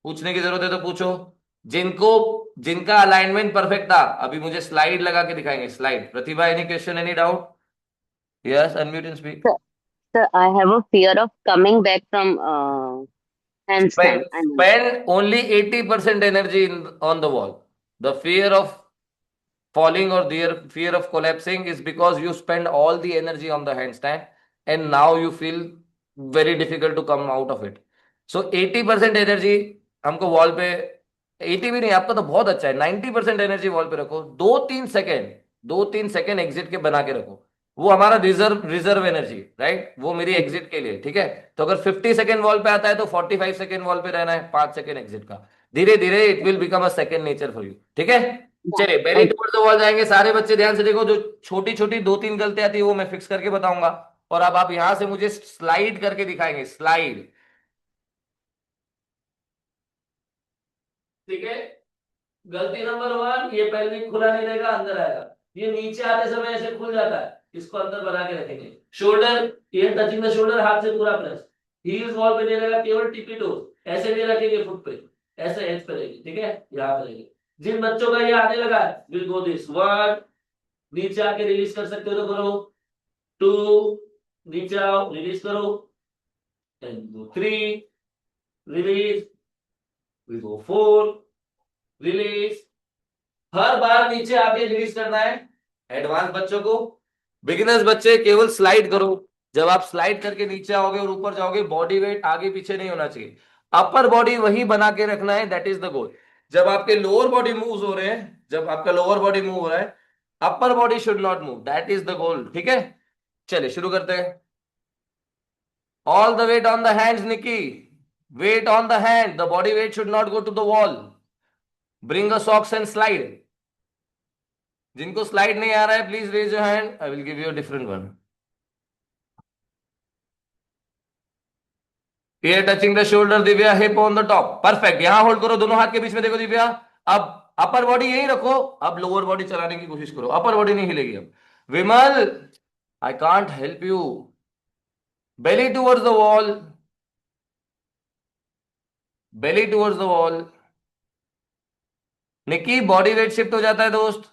पूछने की जरूरत है तो पूछो। जिनको, जिनका अलाइनमेंट परफेक्ट था, अभी मुझे स्लाइड लगा के दिखाएंगे, slide. Pratibha, any question, any doubt? Yes, unmute and speak. Sir, sir, I have a fear of coming back from handstand. I mean, Spend only 80% energy on the wall. The fear of falling or their fear of collapsing is because you spend all the energy on the handstand and now you feel very difficult to come out of it. So 80% energy हमको wall पे, 80 भी नहीं, आपका तो बहुत अच्छा है, 90% energy wall पे रखो, 2-3 सेकेंड, 2-3 सेकेंड एग्जिट के बना के रखो, वो हमारा रिजर्व रिजर्व एनर्जी, राइट, वो मेरी एग्जिट के लिए, ठीक है। तो अगर 50 सेकेंड वॉल पे आता है तो 45 सेकेंड वॉल पे रहना है, 5 सेकेंड एग्जिट का, धीरे धीरे it will become a second nature for you, ठीक है। चलिए, बेली okay. टुवर्ड्स द वॉल जाएंगे सारे बच्चे, ध्यान से देखो, जो छोटी छोटी 2-3 गलतियां थी वो मैं फिक्स करके बताऊंगा, और अब आप यहां से मुझे स्लाइड करके दिखाएंगे, स्लाइड, ठीक है। गलती नंबर 1, ये पेल्विक खुला नहीं रहेगा, अंदर आएगा, ये नीचे आते समय ऐसे खुल जाता है, इसको अंदर बना के रखेंगे। शोल्डर, ये टचिंग द शोल्डर, हाथ से पूरा प्रेस, हील्स वॉल पे नहीं रहेगा, केवल टिपी टोज, ऐसे नहीं रखेंगे फुट पे, ऐसे एज पे रहेगी, ठीक है, यहाँ पे रहेगी। जिन बच्चों का ये आने लगा है, विल गो दिस वन, नीचे आके रिलीज कर सकते हो तो करो, टू, नीचे आओ रिलीज करो, and go three, release, we go four, release, हर बार नीचे आके रिलीज करना है। एडवांस बच्चों को, बिगिनर्स बच्चे केवल स्लाइड करो, जब आप स्लाइड करके नीचे आओगे और ऊपर जाओगे, बॉडी वेट आगे पीछे नहीं होना चाहिए, अपर बॉडी वही बना के रखना है, दैट इज द गोल। जब आपके लोअर बॉडी मूव हो रहे हैं, जब आपका लोअर बॉडी मूव हो रहा है, upper body should not move, that is the goal, ठीक है। चलिए शुरू करते हैं। All the weight on the hands, Nikki. Weight on the hand. The body weight should not go to the wall. Bring a socks and slide. जिनको slide नहीं आ रहा है, please raise your hand, I will give you a different one. Here touching the shoulder, Divya, hip on the top, perfect, यहां hold करो, दोनों हाथ के बीच में देखो दिव्या। अब अपर बॉडी यही रखो, अब लोअर बॉडी चलाने की कोशिश करो, अपर बॉडी नहीं हिलेगी अब। विमल, I can't help you, Bailey towards the wall, Bailey towards the wall. Nikki, body weight shift हो जाता है दोस्त,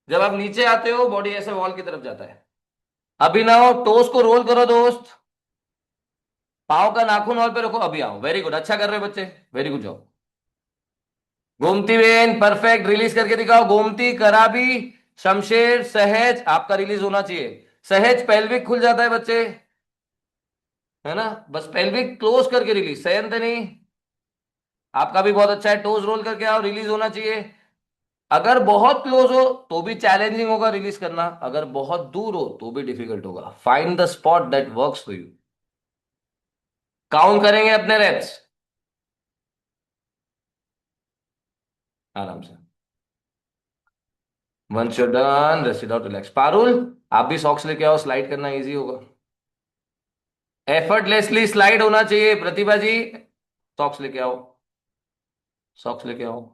जब आप नीचे आते हो बॉडी ऐसे वॉल की तरफ जाता है। अभिनव, टोस को रोल करो दोस्त, पाव का नाखून वॉल पे रखो, अभी आओ, वेरी गुड, अच्छा कर रहे हो बच्चे, very good job. Gomti Ben perfect, release करके दिखाओ, गोमती, कराबी, शमशेर सहज आपका रिलीज होना चाहिए। सहज पेल्विक खुल जाता है बच्चे, है ना, बस पेल्विक क्लोज करके रिलीज। सयंतनी आपका भी बहुत अच्छा है, टोज रोल करके आओ, रिलीज होना चाहिए। अगर बहुत क्लोज हो तो भी चैलेंजिंग होगा रिलीज करना, अगर बहुत दूर हो तो भी डिफिकल्ट होगा। Find the spot that works for you. Count करेंगे अपने रेप्स आराम से। Once you done rest it out, relax. Parul आप भी सॉक्स लेके आओ, स्लाइड करना इजी होगा। एफर्टलेसली स्लाइड होना चाहिए प्रतिभा जी। सॉक्स लेके आओ, सॉक्स लेके आओ।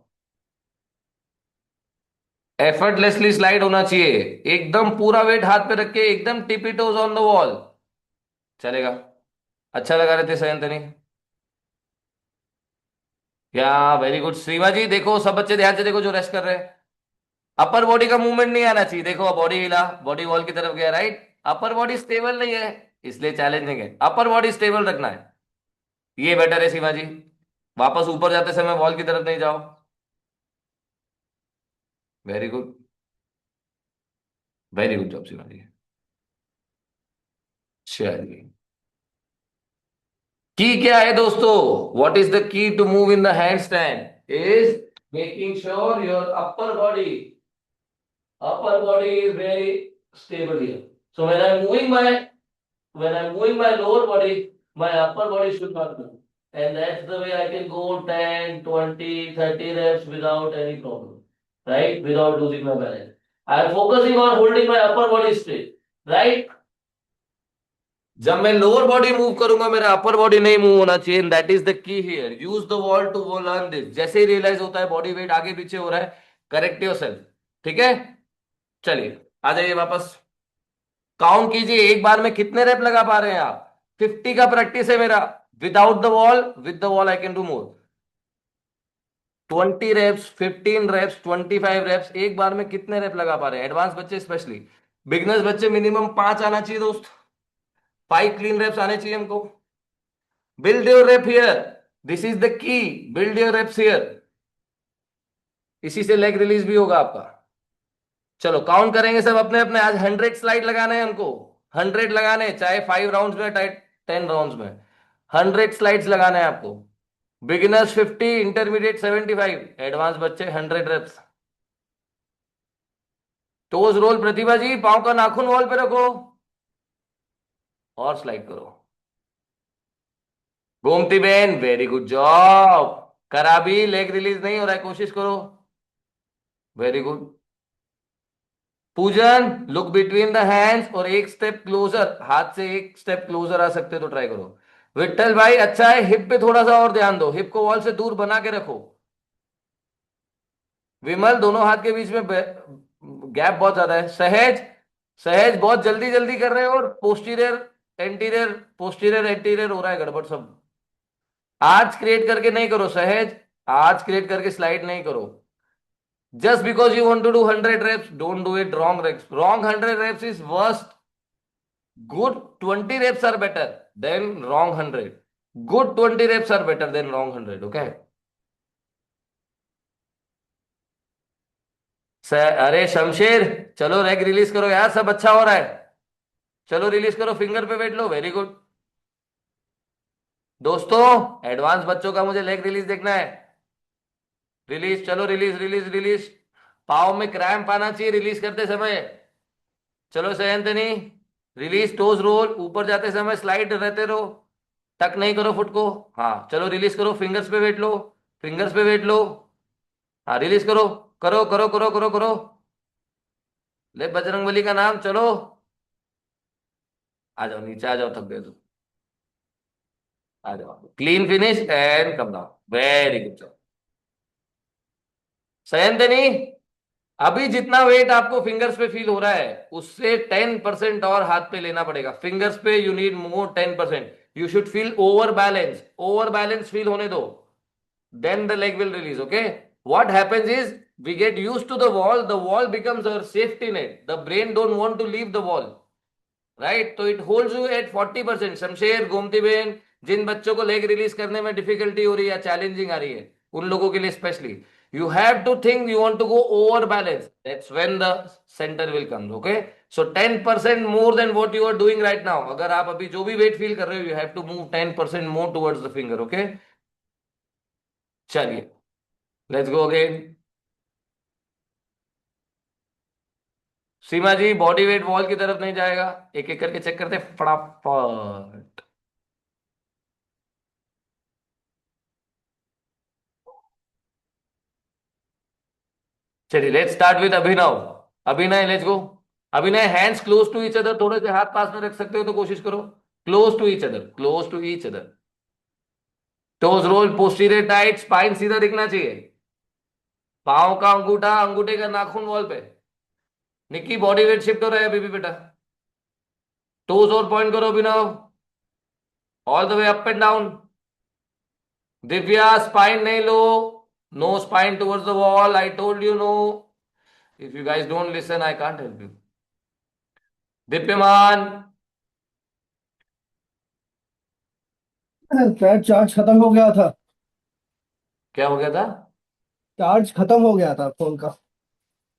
एफर्टलेसली स्लाइड होना चाहिए, एकदम पूरा वेट हाथ पे रख के, एकदम टिपी टोज ऑन द वॉल। चलेगा। अच्छा लगा रहे थे सयंतनी। या वेरी गुड श्रीमा जी, देखो सब बच्चे ध्यान से देखो जो रेस्ट कर रहे हैं। अपर बॉडी का मूवमेंट नहीं आना चाहिए, देखो बॉडी हिला, बॉडी वॉल की तरफ गया, राइट। अपर बॉडी स्टेबल नहीं है, इसलिए चैलेंजिंग है, अपर बॉडी स्टेबल रखना है। ये बेटर है सीमा जी। वापस ऊपर जाते समय वॉल की तरफ नहीं जाओ। Very good, very good job Seema ji. चलिए, की क्या है दोस्तों? What is the key to move in the hand stand is making sure your upper body is very stable here. So when I'm moving my lower body, my upper body should not move. And that's the way I can go 10, 20, 30 reps without any problem. Right? Without losing my balance. I'm focusing on holding my upper body straight. Right? जब मैं lower body move करूंगा मेरा upper body नहीं move होना चाहिए, that is the key here. Use the wall to learn this. जैसे ही realise होता है बॉडी वेट आगे पीछे हो रहा है, करेक्ट योरसेल्फ। ठीक है, चलिए आ जाइए वापस। काउंट कीजिए एक बार में कितने रेप लगा पा रहे हैं आप। 50 का प्रैक्टिस है मेरा। Without the wall, with the wall I can do more. 20 reps, 15 reps, 25 reps, एक बार में कितने रेप लगा पा रहे हैं एडवांस बच्चे स्पेशली। बिगनर्स बच्चे मिनिमम 5 आना चाहिए दोस्त, 5 क्लीन रेप्स आने चाहिए हमको। Build your rep here, this is the key. Build your reps here, इसी से लेग रिलीज भी होगा आपका। चलो काउंट करेंगे सब अपने अपने। आज 100 स्लाइड लगाने हैं हमको, 100 लगाने, चाहे 5 राउंड में चाहे 10 राउंड में। 100 स्लाइड्स लगाने हैं आपको। बिगिनर्स 50, इंटरमीडिएट 75, एडवांस बच्चे 100 रेप्स। टोज रोल प्रतिभा जी, पांव का नाखून वॉल पे रखो और स्लाइड करो। Gomti Ben very good job. करा भी, लेग रिलीज नहीं हो रहा है, कोशिश करो। Very good. पूजन लुक बिटवीन द हैंड्स और एक स्टेप क्लोजर, हाथ से एक स्टेप क्लोजर आ सकते तो ट्राई करो। विट्ठल भाई अच्छा है, हिप पे थोड़ा सा और ध्यान दो, हिप को वॉल से दूर बना के रखो। विमल दोनों हाथ के बीच में गैप बहुत ज्यादा है। सहज, सहज बहुत जल्दी जल्दी कर रहे हो और पोस्टीरियर एंटीरियर, पोस्टीरियर एंटीरियर हो रहा है गड़बड़ सब। आज क्रिएट करके नहीं करो सहज, आज क्रिएट करके स्लाइड नहीं करो। Just because you want to do 100 reps, don't do it wrong reps. Wrong 100 reps is worst. Good 20 reps are better than wrong 100. Good 20 reps are better than wrong 100. Okay? अरे शमशेर, चलो rack release करो यार, सब अच्छा हो रहा है। चलो रिलीज करो, फिंगर पे वेट लो, वेरी गुड। दोस्तों एडवांस बच्चों का मुझे लेग रिलीज देखना है। रिलीज, चलो रिलीज रिलीज रिलीज। पाव में क्रैम्प आना चाहिए रिलीज करते समय। चलो सयंतनी, रिलीज टोज रोल, ऊपर जाते समय स्लाइड रहते रहो, टक नहीं करो फुट को। हाँ चलो रिलीज करो, फिंगर्स पे वेट लो, फिंगर्स पे वेट लो। हाँ रिलीज करो, करो करो करो करो करो। ले बजरंगबली का नाम, चलो आ जाओ नीचे, आ जाओ, थक गए तो आ जाओ। Clean finish and come down, very good. Sayantani अभी जितना वेट आपको फिंगर्स पे फील हो रहा है उससे 10% और हाथ पे लेना पड़ेगा। फिंगर्स पे you need more 10%। You should feel over balance, over balance feel होने दो, then the leg will release. Okay, what happens is we get used to the wall, the wall becomes our safety net, the brain don't want to leave the wall, right? So it holds you at 40%। Shamsher, Gomti ben, जिन बच्चों को leg release करने में difficulty हो रही है, challenging आ रही है, उन लोगों के लिए specially You have to think you want to go over balance. That's when the center will come. Okay. So 10% more than what you are doing right now. अगर आप अभी जो भी weight feel कर रहे हो, you have to move 10% more towards the finger. Okay. चलिए, let's go again. Seema ji, body weight wall की तरफ नहीं जाएगा, एक एक करके चेक करते हैं फटाफट। चलिए, लेट्स स्टार्ट विद अभिनव। अभिनय, let's go. Abhinay, hands close to each other, थोड़े से हाथ पास में रख सकते हो तो कोशिश करो। Close to each other, close to each other. Toes roll, posterior tight, spine सीधा दिखना चाहिए। पांव का अंगूठा, अंगूठे का नाखून वॉल पे। निक्की, बॉडी वेट शिफ्ट हो रहा है अभी भी बेटा। टोज और पॉइंट करो अभिनव, all the way up and down. Divya, spine नहीं लो, no spine towards the wall, I told you know. If you guys don't listen, I can't help you. दीप्यमान, शायद चार्ज खत्म हो गया था। क्या हो गया था? चार्ज खत्म हो गया था फोन का।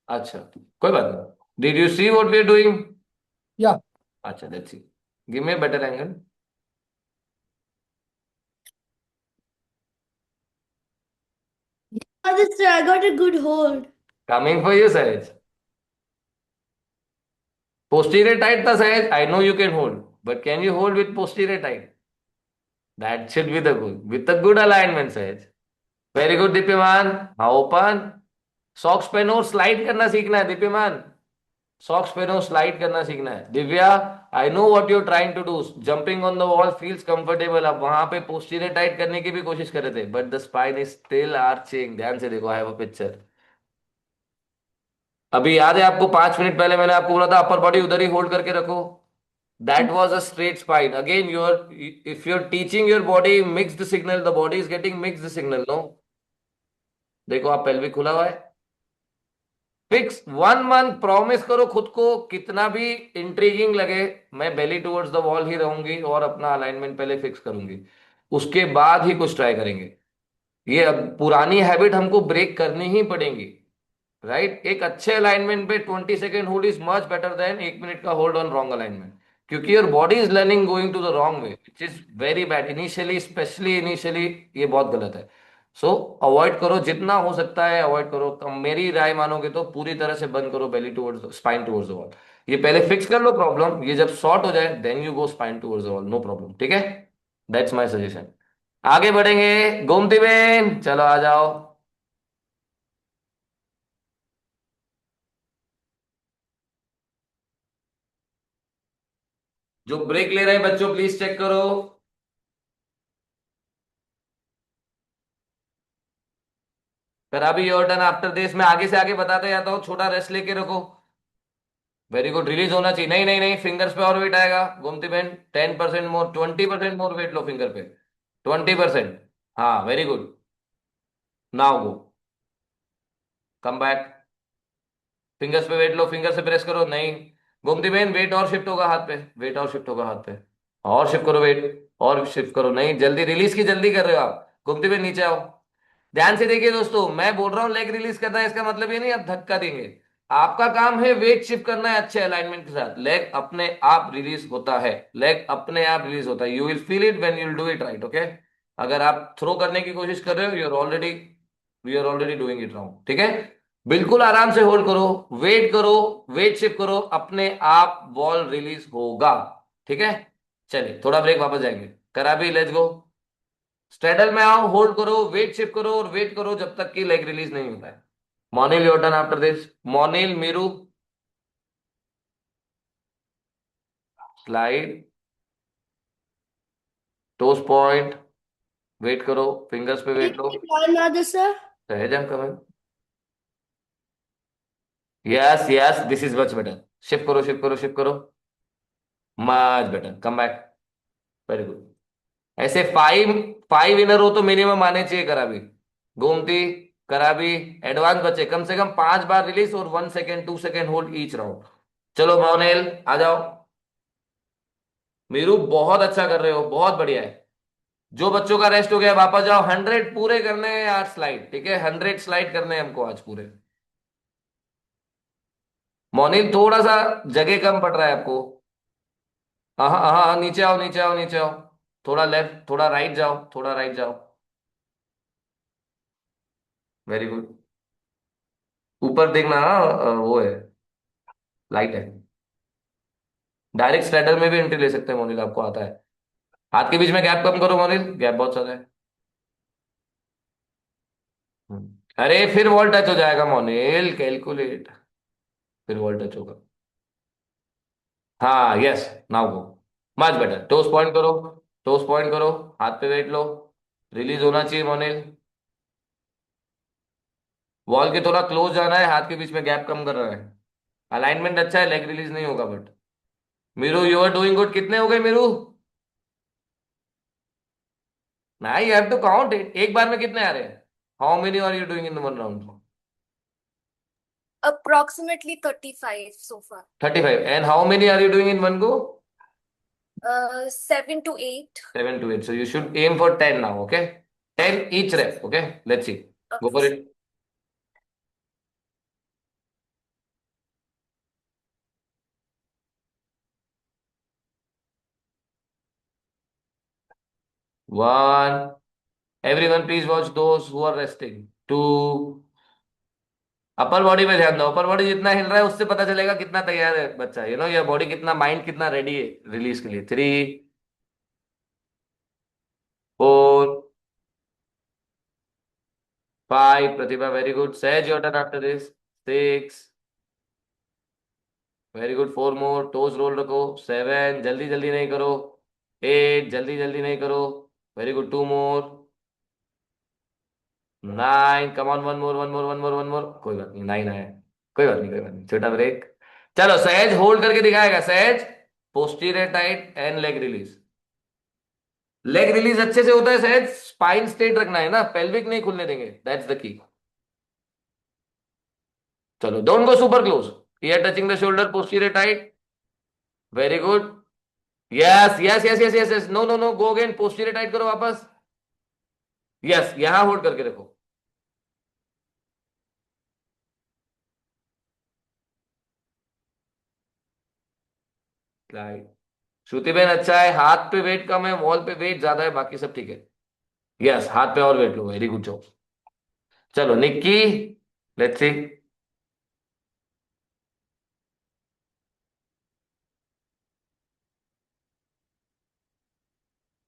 अच्छा, कोई बात नहीं। Did you see what we are doing? या अच्छा, let's see. Give me a better angle. Father, sir, I got a good hold. Coming for you Sahaj. Posterior tight था Sahaj, I know you can hold, but can you hold with posterior tight? That should be the goal, with the good alignment Sahaj. Very good Deepyaman. हाँ, open. Socks पहनो, slide करना सीखना है दीप्यमान। Socks पहनो, slide करना सीखना है। Divya, I know what you trying to do, jumping on the wall feels comfortable. आप वहां पे पोस्टीरियर टाइट करने की भी कोशिश कर रहे थे, but the spine is still arching. ध्यान से देखो, आई हैव अ पिक्चर। अभी याद है आपको, 5 मिनट पहले मैंने आपको बोला था अपर बॉडी उधर ही होल्ड करके रखो। That was a straight spine. Again you're, if you are teaching your body mixed signal, the body is getting mixed signal, no. देखो, आप पेल्विक खुला हुआ है। फिक्स 1 मंथ प्रॉमिस करो खुद को, कितना भी इंट्रीगिंग लगे, मैं बेली टुवर्ड्स द वॉल ही रहूंगी और अपना अलाइनमेंट पहले फिक्स करूंगी, उसके बाद ही कुछ ट्राई करेंगे। ये अब पुरानी हैबिट हमको ब्रेक करनी ही पड़ेगी, राइट। एक अच्छे अलाइनमेंट पे 20 second hold is much better than 1 minute का होल्ड ऑन रॉन्ग अलाइनमेंट, क्योंकि your body is learning going to the wrong way, which is very bad initially, especially initially. ये बहुत गलत है। सो अवॉइड करो, जितना हो सकता है अवॉइड करो। मेरी राय मानोगे तो पूरी तरह से बंद करो belly towards, spine towards the wall. ये पहले फिक्स कर लो प्रॉब्लम, ये जब सॉर्ट हो जाए then you go spine towards the wall, no problem, ठीक है। That's my suggestion. आगे बढ़ेंगे, गोमती बेन चलो आ जाओ। जो ब्रेक ले रहे हैं बच्चों, प्लीज चेक करो। फिर अभी योर टर्न आफ्टर दिस, मैं आगे से आगे बताते जाता हूँ, छोटा रेस्ट लेके रखो। वेरी गुड, रिलीज होना चाहिए। नहीं नहीं नहीं, फिंगर्स पे और वेट आएगा गोमती बहन। 10% मोर, 20% मोर वेट लो फिंगर पे। 20%। हाँ, very good. Now go, come back. Fingers पे वेट लो, फिंगर से प्रेस करो। नहीं गोमती बहन, वेट और शिफ्ट होगा हाथ पे, वेट और शिफ्ट होगा हाथ पे। और शिफ्ट करो वेट, और शिफ्ट करो। नहीं, जल्दी रिलीज की जल्दी कर रहे हो आप। गोमती बहन नीचे आओ। ध्यान से देखिए दोस्तों, मैं बोल रहा हूं लेग रिलीज करना है, इसका मतलब ये नहीं आप धक्का देंगे। आपका काम है वेट शिफ्ट करना है अच्छे अलाइनमेंट के साथ। लेग अपने आप रिलीज होता है, लेग अपने आप रिलीज होता है। You will feel it when you will do it right, okay. अगर आप थ्रो करने की कोशिश कर रहे हो, you are already doing it wrong, ठीक है। बिल्कुल आराम से होल्ड करो, वेट करो, वेट शिफ्ट करो, अपने आप बॉल रिलीज होगा, ठीक है। चलिए, थोड़ा ब्रेक, वापस जाएंगे। करा भी, लेट्स गो। स्ट्रेडल में आओ, होल्ड करो, वेट शिफ्ट करो और वेट करो जब तक कि लेग रिलीज नहीं होता है। Monil, your turn after this. Monil, Meeru, slide, toes point, weight करो, फिंगर्स पे वेट लो। Why not, sir? सहज हम comment. Yes yes, this is much better. Shift करो, शिफ्ट करो, शिफ्ट करो। Much better, come back. Very good. ऐसे फाइव, फाइव इनर हो तो मिनिमम आने चाहिए करा भी। गोमती, करा भी, एडवांस बचे, कम से कम 5 बार रिलीज और 1 second 2 second hold each round. चलो मोनेल आ जाओ। मीरू, बहुत अच्छा कर रहे हो, बहुत बढ़िया है। जो बच्चों का रेस्ट हो गया वापस जाओ, 100 पूरे करने हैं यार स्लाइड, ठीक है, 100 स्लाइड करने हैं हमको आज पूरे। मोनिल थोड़ा सा जगह कम पड़ रहा है आपको। हाँ हाँ हाँ, नीचे आओ नीचे आओ नीचे आओ, थोड़ा लेफ्ट थोड़ा राइट जाओ, थोड़ा राइट जाओ। Very good. ऊपर देखना, वो है, लाइट है। डायरेक्ट स्ट्रेडल में भी एंट्री ले सकते हैं मोनिल, आपको आता है। हाथ के बीच में गैप कम करो मोनिल, गैप बहुत ज्यादा है। अरे फिर वॉल टच हो जाएगा मोनिल, कैलकुलेट। फिर वॉल टच होगा। हाँ yes, now go. Much better, toes point करो। टोस पॉइंट करो। हाथ पे वेट लो। रिलीज होना चाहिए मोनिल। वॉल के थोड़ा क्लोज जाना है, हाथ के बीच में गैप कम कर रहा है। अलाइनमेंट अच्छा है, लेग रिलीज नहीं होगा but. Meeru you are doing good. कितने हो गए मीरू? ना, you have to count it, एक बार में कितने आ रहे हैं? How many are you doing in one round? Approximately 35 so far. 35, and how many are you doing in one go? 7 to 8. 7 to 8, so you should aim for 10 now, okay? 10 each rep, okay? Let's see. Go Okay. for it. One. Everyone please watch those who are resting. Two. Upper body पे ध्यान दो, upper body जितना हिल रहा है उससे पता चलेगा कितना तैयार है बच्चा, ये बॉडी कितना, माइंड कितना रेडी है रिलीज के लिए। 3, 4, 5, Pratibha very good. Sahaj your turn after this. 6, very good. 4 more, toes roll रखो। 7, जल्दी जल्दी नहीं करो। 8, जल्दी जल्दी नहीं करो। Very good. 2 more. 9, come on, one more one more one more one more, कोई बात नहीं, 9 आया। कोई बात नहीं कोई बात नहीं, छोटा ब्रेक। चलो सहज होल्ड करके दिखाएगा, सहज posterior tight and leg release. Leg release अच्छे से होता है सहज, स्पाइन स्ट्रेट रखना है ना, पेल्विक नहीं खुलने देंगे, दैट्स द की। चलो don't go super close, ear touching the shoulder, posterior tight. Very good. Yes yes yes yes yes yes, no no no, go again, posterior tight करो वापस। Yes, यहां होल्ड करके रखो। Right. श्रुति बहन अच्छा है, हाथ पे वेट कम है, वॉल पे वेट ज्यादा है, बाकी सब ठीक है। यस, हाथ पे और वेट लो, वेरी गुड जॉब। चलो Nikki, let's see.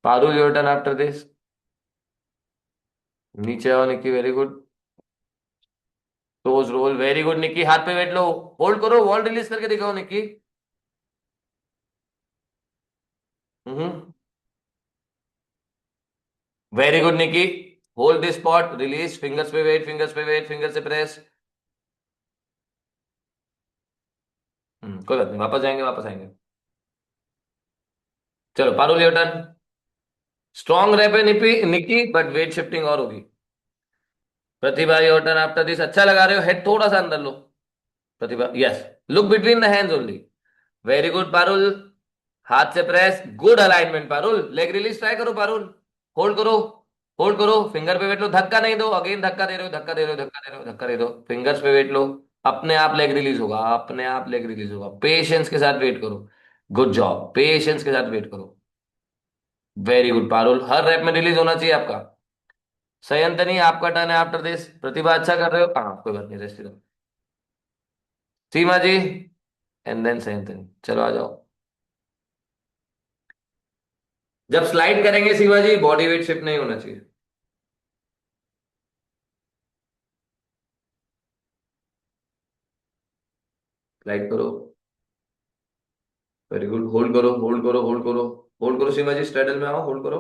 Parul your turn after this. नीचे आओ Nikki, very good. Toes roll, very good Nikki, हाथ पे वेट लो। होल्ड करो, वॉल रिलीज करके दिखाओ Nikki. Very good Nikki. Hold this spot, release, fingers पे वेट, फिंगर्स पे वेट, फिंगर से प्रेस। कोई बात नहीं, वापस जाएंगे वापस आएंगे। चलो Parul your turn. Strong rep है निपी निक्की, बट वेट शिफ्टिंग और होगी। Pratibha your turn after this, अच्छा लगा रहे हो, हेड थोड़ा सा अंदर लो। Pratibha yes, look between the hands only. Very good Parul, हाथ से press, good alignment Parul. Leg release try करो पारुल, होल्ड करो। होल्ड करो, फिंगर पे वेट लो, धक्का नहीं दो, अगेन धक्का दे रहे हो, धक्का दे रहे हो, धक्का दे रहे हो, धक्का दे दो, फिंगर्स पे वेट लो। अपने आप लेग रिलीज होगा, अपने आप लेग रिलीज होगा, पेशेंस के साथ वेट करो। गुड जॉब, पेशेंस के साथ वेट करो। वेरी गुड पारुल, हर रैप में रिलीज होना चाहिए आपका। सयंतनी आपका टर्न है आफ्टर दिस। प्रतिभा अच्छा कर रहे हो, हाँ कोई बात नहीं, रेस्ट करो। सीमा जी, एंड देन सयंतनी, चलो आ जाओ। जब स्लाइड करेंगे सीमा जी, बॉडी वेट शिफ्ट नहीं होना चाहिए। स्लाइड करो। वेरी गुड, होल्ड करो होल्ड करो होल्ड करो। होल्ड करो सीमा जी, स्ट्रेडल में आओ, होल्ड करो।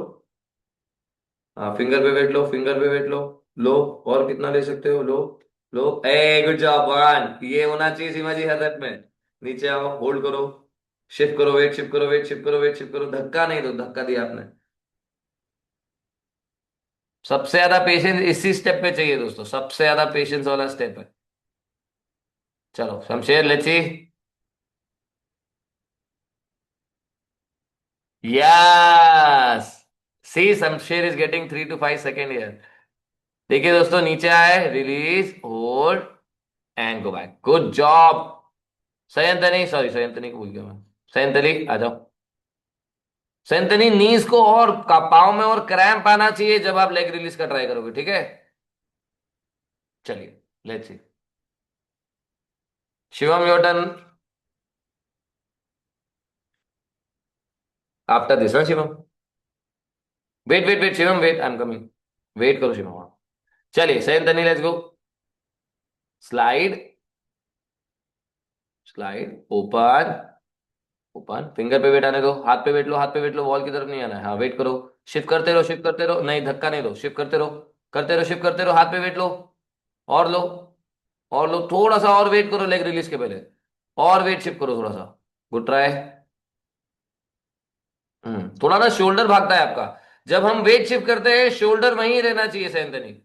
हाँ, फिंगर पे वेट लो, फिंगर पे वेट लो। लो, और कितना ले सकते हो, लो। लो, ए गुड जॉब, वन, ये होना चाहिए सीमा जी हर रैप में। नीचे आओ, होल्ड करो। शिफ्ट करो वेट, शिफ्ट करो वेट, शिफ्ट करो वेट, शिफ्ट करो, धक्का नहीं दो, धक्का दिया आपने। सबसे ज्यादा पेशेंस इसी स्टेप पे चाहिए दोस्तों, सबसे ज्यादा पेशेंस वाला स्टेप है। चलो Shamsher, let's see. Yes, see Shamsher is getting 3 to 5 second here. देखिए दोस्तों, नीचे आए, release, hold and go back. Good job Sayantani, sorry Sayantani को भूल गया मैं। सयंतनी आ जाओ। सयंतनी, नीज को और पाँव में और क्रैम्प आना चाहिए जब आप लेग रिलीज का ट्राई करोगे, ठीक है? चलिए, let's see. Shivam, your turn after this ना Shivam. Wait wait wait Shivam, wait, I am coming. Wait करो शिवम, हाँ। चलिए Sayantani, let's go. Slide, slide, open, open, finger पे वेट आने दो, हाथ पे वेट लो, हाथ पे वेट लो, वॉल की तरफ नहीं आना है। हाँ, वेट करो, शिफ्ट करते रहो, शिफ्ट करते रहो, नहीं धक्का नहीं दो, शिफ्ट करते रहो, करते रहो, शिफ्ट करते रहो, हाथ पे वेट लो, और लो, और लो, थोड़ा सा और वेट करो लेग रिलीज के पहले, और वेट शिफ्ट करो थोड़ा सा। Good try. थोड़ा ना शोल्डर भागता है आपका। जब हम वेट शिफ्ट करते हैं, शोल्डर वहीं रहना चाहिए सेंटनी।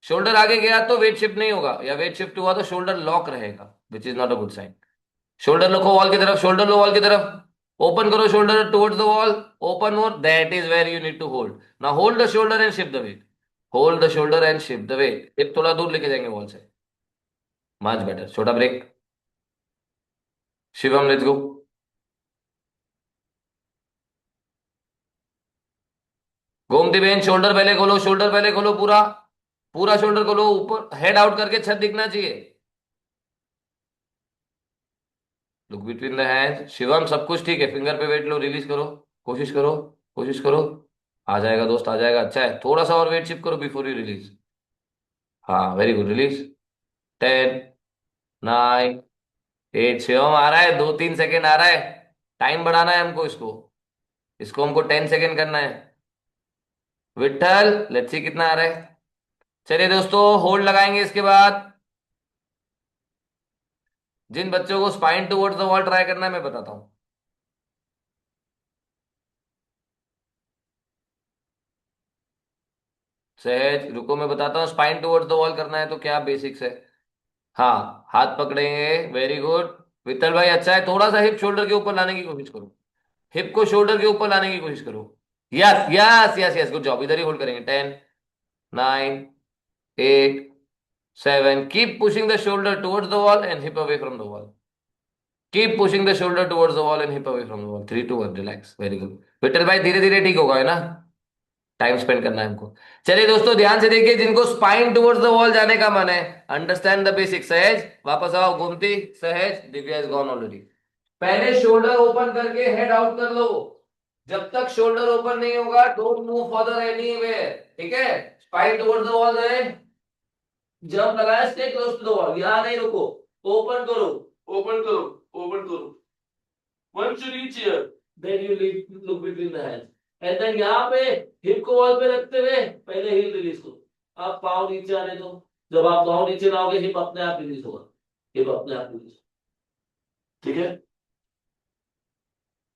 शोल्डर आगे गया तो वेट शिफ्ट नहीं होगा, या वेट शिफ्ट हुआ तो शोल्डर लॉक रहेगा, which is not a good sign. Shoulder रखो वॉल की तरफ, शोल्डर लो वॉल की तरफ, ओपन करो shoulder towards the wall, open more, that is where you need to hold. Now hold the shoulder and shift the weight, hold the shoulder and shift the weight. Hip थोड़ा दूर लेके जाएंगे wall से, much better. छोटा break. Shivam, let's go. Gomti ben, shoulder पहले खोलो, shoulder पहले खोलो, पूरा पूरा शोल्डर खोलो, ऊपर हेड आउट करके छत दिखना चाहिए। Look between the hands. Shivam, सब कुछ ठीक है, फिंगर पे वेट लो, रिलीज करो, कोशिश करो, कोशिश करो। आ जाएगा दोस्त, आ जाएगा, अच्छा है, थोड़ा सा और वेट शिफ्ट करो बिफोर यू रिलीज। हाँ, वेरी गुड, रिलीज। 10, 9, 8, शिवम आ रहा है, 2-3 सेकेंड आ रहा है। टाइम बढ़ाना है हमको, इसको इसको हमको 10 सेकेंड करना है। विठल, लेट्स सी कितना आ रहा है। चलिए दोस्तों, होल्ड लगाएंगे इसके बाद। जिन बच्चों को spine towards the wall try करना है, मैं बताता हूँ। सहज रुको, मैं बताता हूँ। स्पाइन टुवर्ड्स द वॉल करना है तो क्या बेसिक्स है। हाँ, हाथ पकड़ेंगे, वेरी गुड। विठल भाई, अच्छा है, थोड़ा सा हिप शोल्डर के ऊपर लाने की कोशिश करो, हिप को शोल्डर के ऊपर लाने की कोशिश करो। Yes yes yes yes, good job. इधर ही होल्ड करेंगे। 10, 9, 8, 7, keep pushing the shoulder towards the wall and hip away from the wall. Keep pushing the shoulder towards the wall and hip away from the wall. 3, 2, 1, relax, very good. Vitthal bhai, धीरे धीरे ठीक होगा, है ना? Time spend करना है हमको। चलिए दोस्तों, ध्यान से देखिए, जिनको स्पाइन टुवर्ड्स द वॉल जाने का मन है, अंडरस्टैंड द बेसिक। सहज वापस आओ, गोमती, सहज, दिव्या इज गॉन ऑलरेडी। पहले शोल्डर ओपन करके हेड आउट कर लो। जब तक शोल्डर ओपन नहीं होगा, डोंट मूव फर्दर एनीवेयर, ठीक है? स्पाइन टुवर्ड्स द वॉल है, जंप लगाया, stay close to the wall, यहां नहीं रुको, ओपन करो, ओपन करो, ओपन करो। Once you reach here, then you look between the hands. And then यहाँ पे हिप को वॉल पे रखते हुए पहले हिल रिलीज करो। आप पाँव नीचे आने दो। जब आप पाँव नीचे लाओगे, हिप अपने आप रिलीज होगा, हिप अपने आप रिलीज, ठीक है?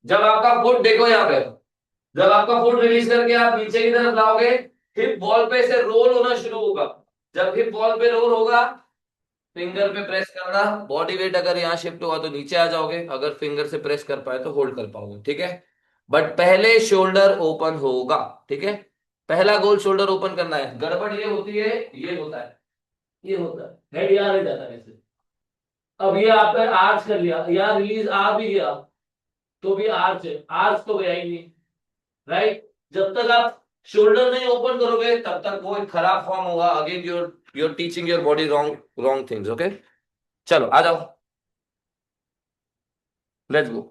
जब आपका फुट देखो यहाँ पे, जब आपका फुट रिलीज करके आप नीचे की तरफ लाओगे, हिप वॉल पे से रोल होना शुरू होगा। जब हिप वॉल पे रोल होगा, फिंगर पे प्रेस करना, बॉडी वेट अगर यहाँ शिफ्ट हुआ तो नीचे आ जाओगे, अगर फिंगर से प्रेस कर पाए तो होल्ड कर पाओगे, ठीक है? बट पहले शोल्डर ओपन होगा, ठीक है? पहला गोल शोल्डर ओपन करना है। गड़बड़ ये होती है, ये होता है, ये होता है, हेड यहाँ नहीं जाता ऐसे। अब ये आपने आर्च कर लिया, यहाँ रिलीज आ भी गया तो भी आर्च है, आर्च तो गया ही नहीं, राइट? जब तक आप शोल्डर नहीं ओपन करोगे, तब तक वो एक खराब फॉर्म होगा। Again you're teaching your body wrong wrong things, okay? चलो आ जाओ, लेट्स गो।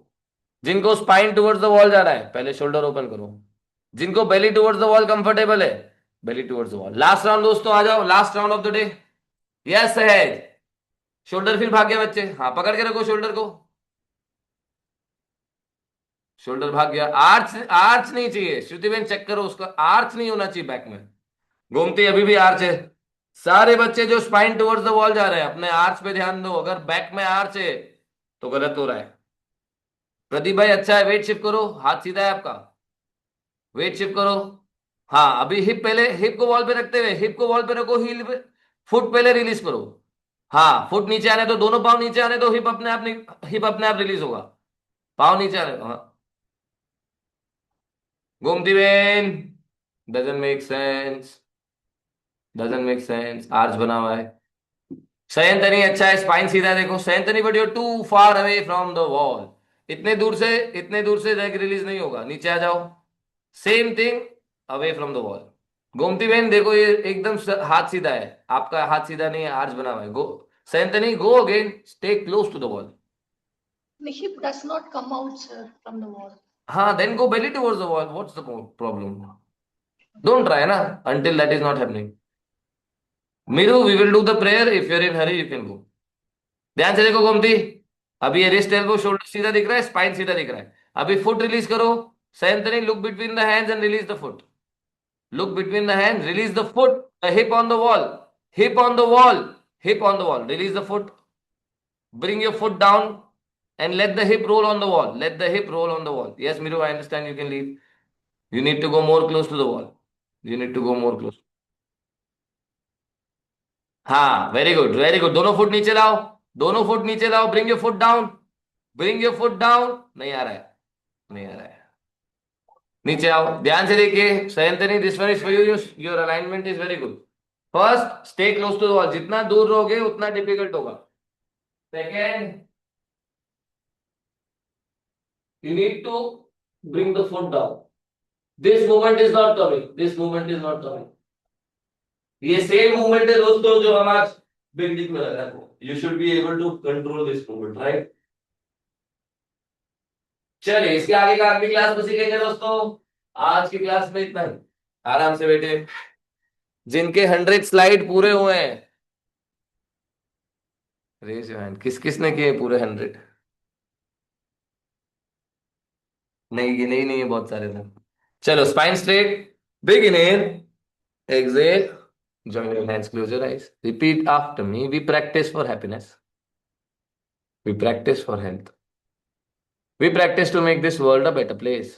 जिनको स्पाइन टुवर्ड्स द वॉल जा रहा है, पहले शोल्डर ओपन करो। जिनको belly towards the wall comfortable है, belly towards the wall. Last round दोस्तों, आ जाओ, last round of the day. Yes है, शोल्डर फिर भाग गया बच्चे, हाँ पकड़ के रखो शोल्डर को। शोल्डर भाग गया, आर्च आर्च नहीं चाहिए, श्रुतिबेन चेक करो, उसका आर्च नहीं होना चाहिए बैक में। गोमती, अभी भी आर्च है। सारे बच्चे जो स्पाइन टुवर्ड्स द वॉल जा रहे हैं, अपने आर्च पे ध्यान दो। अगर बैक में आर्च है तो गलत हो रहा है। प्रदीप भाई, अच्छा है, वेट शिफ्ट करो, हाथ सीधा है आपका, वेट शिफ्ट करो। हाँ, अभी हिप पहले, हिप को वॉल पे रखते हुए, हिप को वॉल पे रखो, हील पे, फुट पहले रिलीज करो। हाँ, फुट नीचे आने दो, दोनों पाँव नीचे आने दो, हिप अपने आप, हिप अपने आप रिलीज होगा। पाँव नीचे आने दो, हाँ। Gomti Ben, Doesn't make sense. Doesn't make sense. Arch बना हुआ है. सयंतनी अच्छा है, स्पाइन सीधा है, देखो Sayantani, but you're too far away from the wall. इतने दूर से रैग रिलीज नहीं होगा, नीचे आ जाओ. Same thing, away from the wall. Gomti बहन देखो, ये एकदम हाथ सीधा है, आपका हाथ सीधा नहीं है, आर्च बना हुआ है. Go Sayantani, go again, stay close to the wall. The hip does not come out, sir, from the wall. हाँ, then go belly towards the wall. What's the problem? Don't try ना, until that is not happening. Miru, we will do the prayer. If you're in hurry, you can go. ध्यान से देखो गोमती, अभी ये wrist elbow shoulder सीधा दिख रहा है, स्पाइन सीधा दिख रहा है. अभी फुट रिलीज करो. Sayantani, look between the hands and release the foot. Look between the hands, release the foot, the hip on the wall, hip on the wall, hip on the wall. Release the foot, bring your foot down and let the hip roll on the wall. Let the hip roll on the wall. Yes, Miru, I understand, you can leave. You need to go more close to the wall. You need to go more close. हाँ, very good, very good. दोनों foot नीचे लाओ, दोनों foot नीचे लाओ. Bring your foot down, bring your foot down. नहीं आ रहा है, नहीं आ रहा है. नीचे आओ, ध्यान से देखिए. Sayantani, this one is for you. Your alignment is very good. First, stay close to the wall. जितना दूर रहोगे उतना डिफिकल्ट होगा. Second, you need to bring the foot down. This movement is not coming. This movement is not coming. ये same movement है दोस्तों जो हम आज बिल्डिंग में लगा है. You should be able to control this movement, right? चलिए, इसके आगे का अगली क्लास में सीखेंगे दोस्तों. आज की क्लास में इतना ही. आराम से बैठे. जिनके 100 स्लाइड पूरे हुए हैं, रेज योर हैंड. किस किसने किए पूरे 100? नहीं, ये नहीं है, बहुत सारे थे. चलो, spine straight, big inhale, exhale, join your hands, close your eyes, repeat after me. We practice for happiness, we practice for health, we practice to make this world a better place,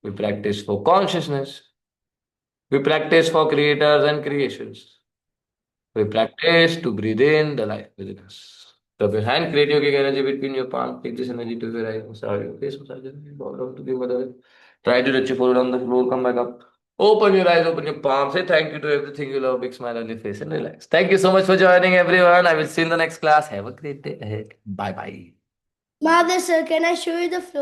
we practice for consciousness, we practice for creators and creations, we practice to breathe in the life within us. Rub your hand, create yogic energy between your palms. Take this energy to your eyes, massage your face, massage your face, bow down to the mother. Try to touch your forehead on the floor, come back up. Open your eyes, open your palms. Say thank you to everything you love. Big smile on your face and relax. Thank you so much for joining, everyone. I will see you in the next class. Have a great day ahead. Bye bye. Mother, sir, can I show you the floor?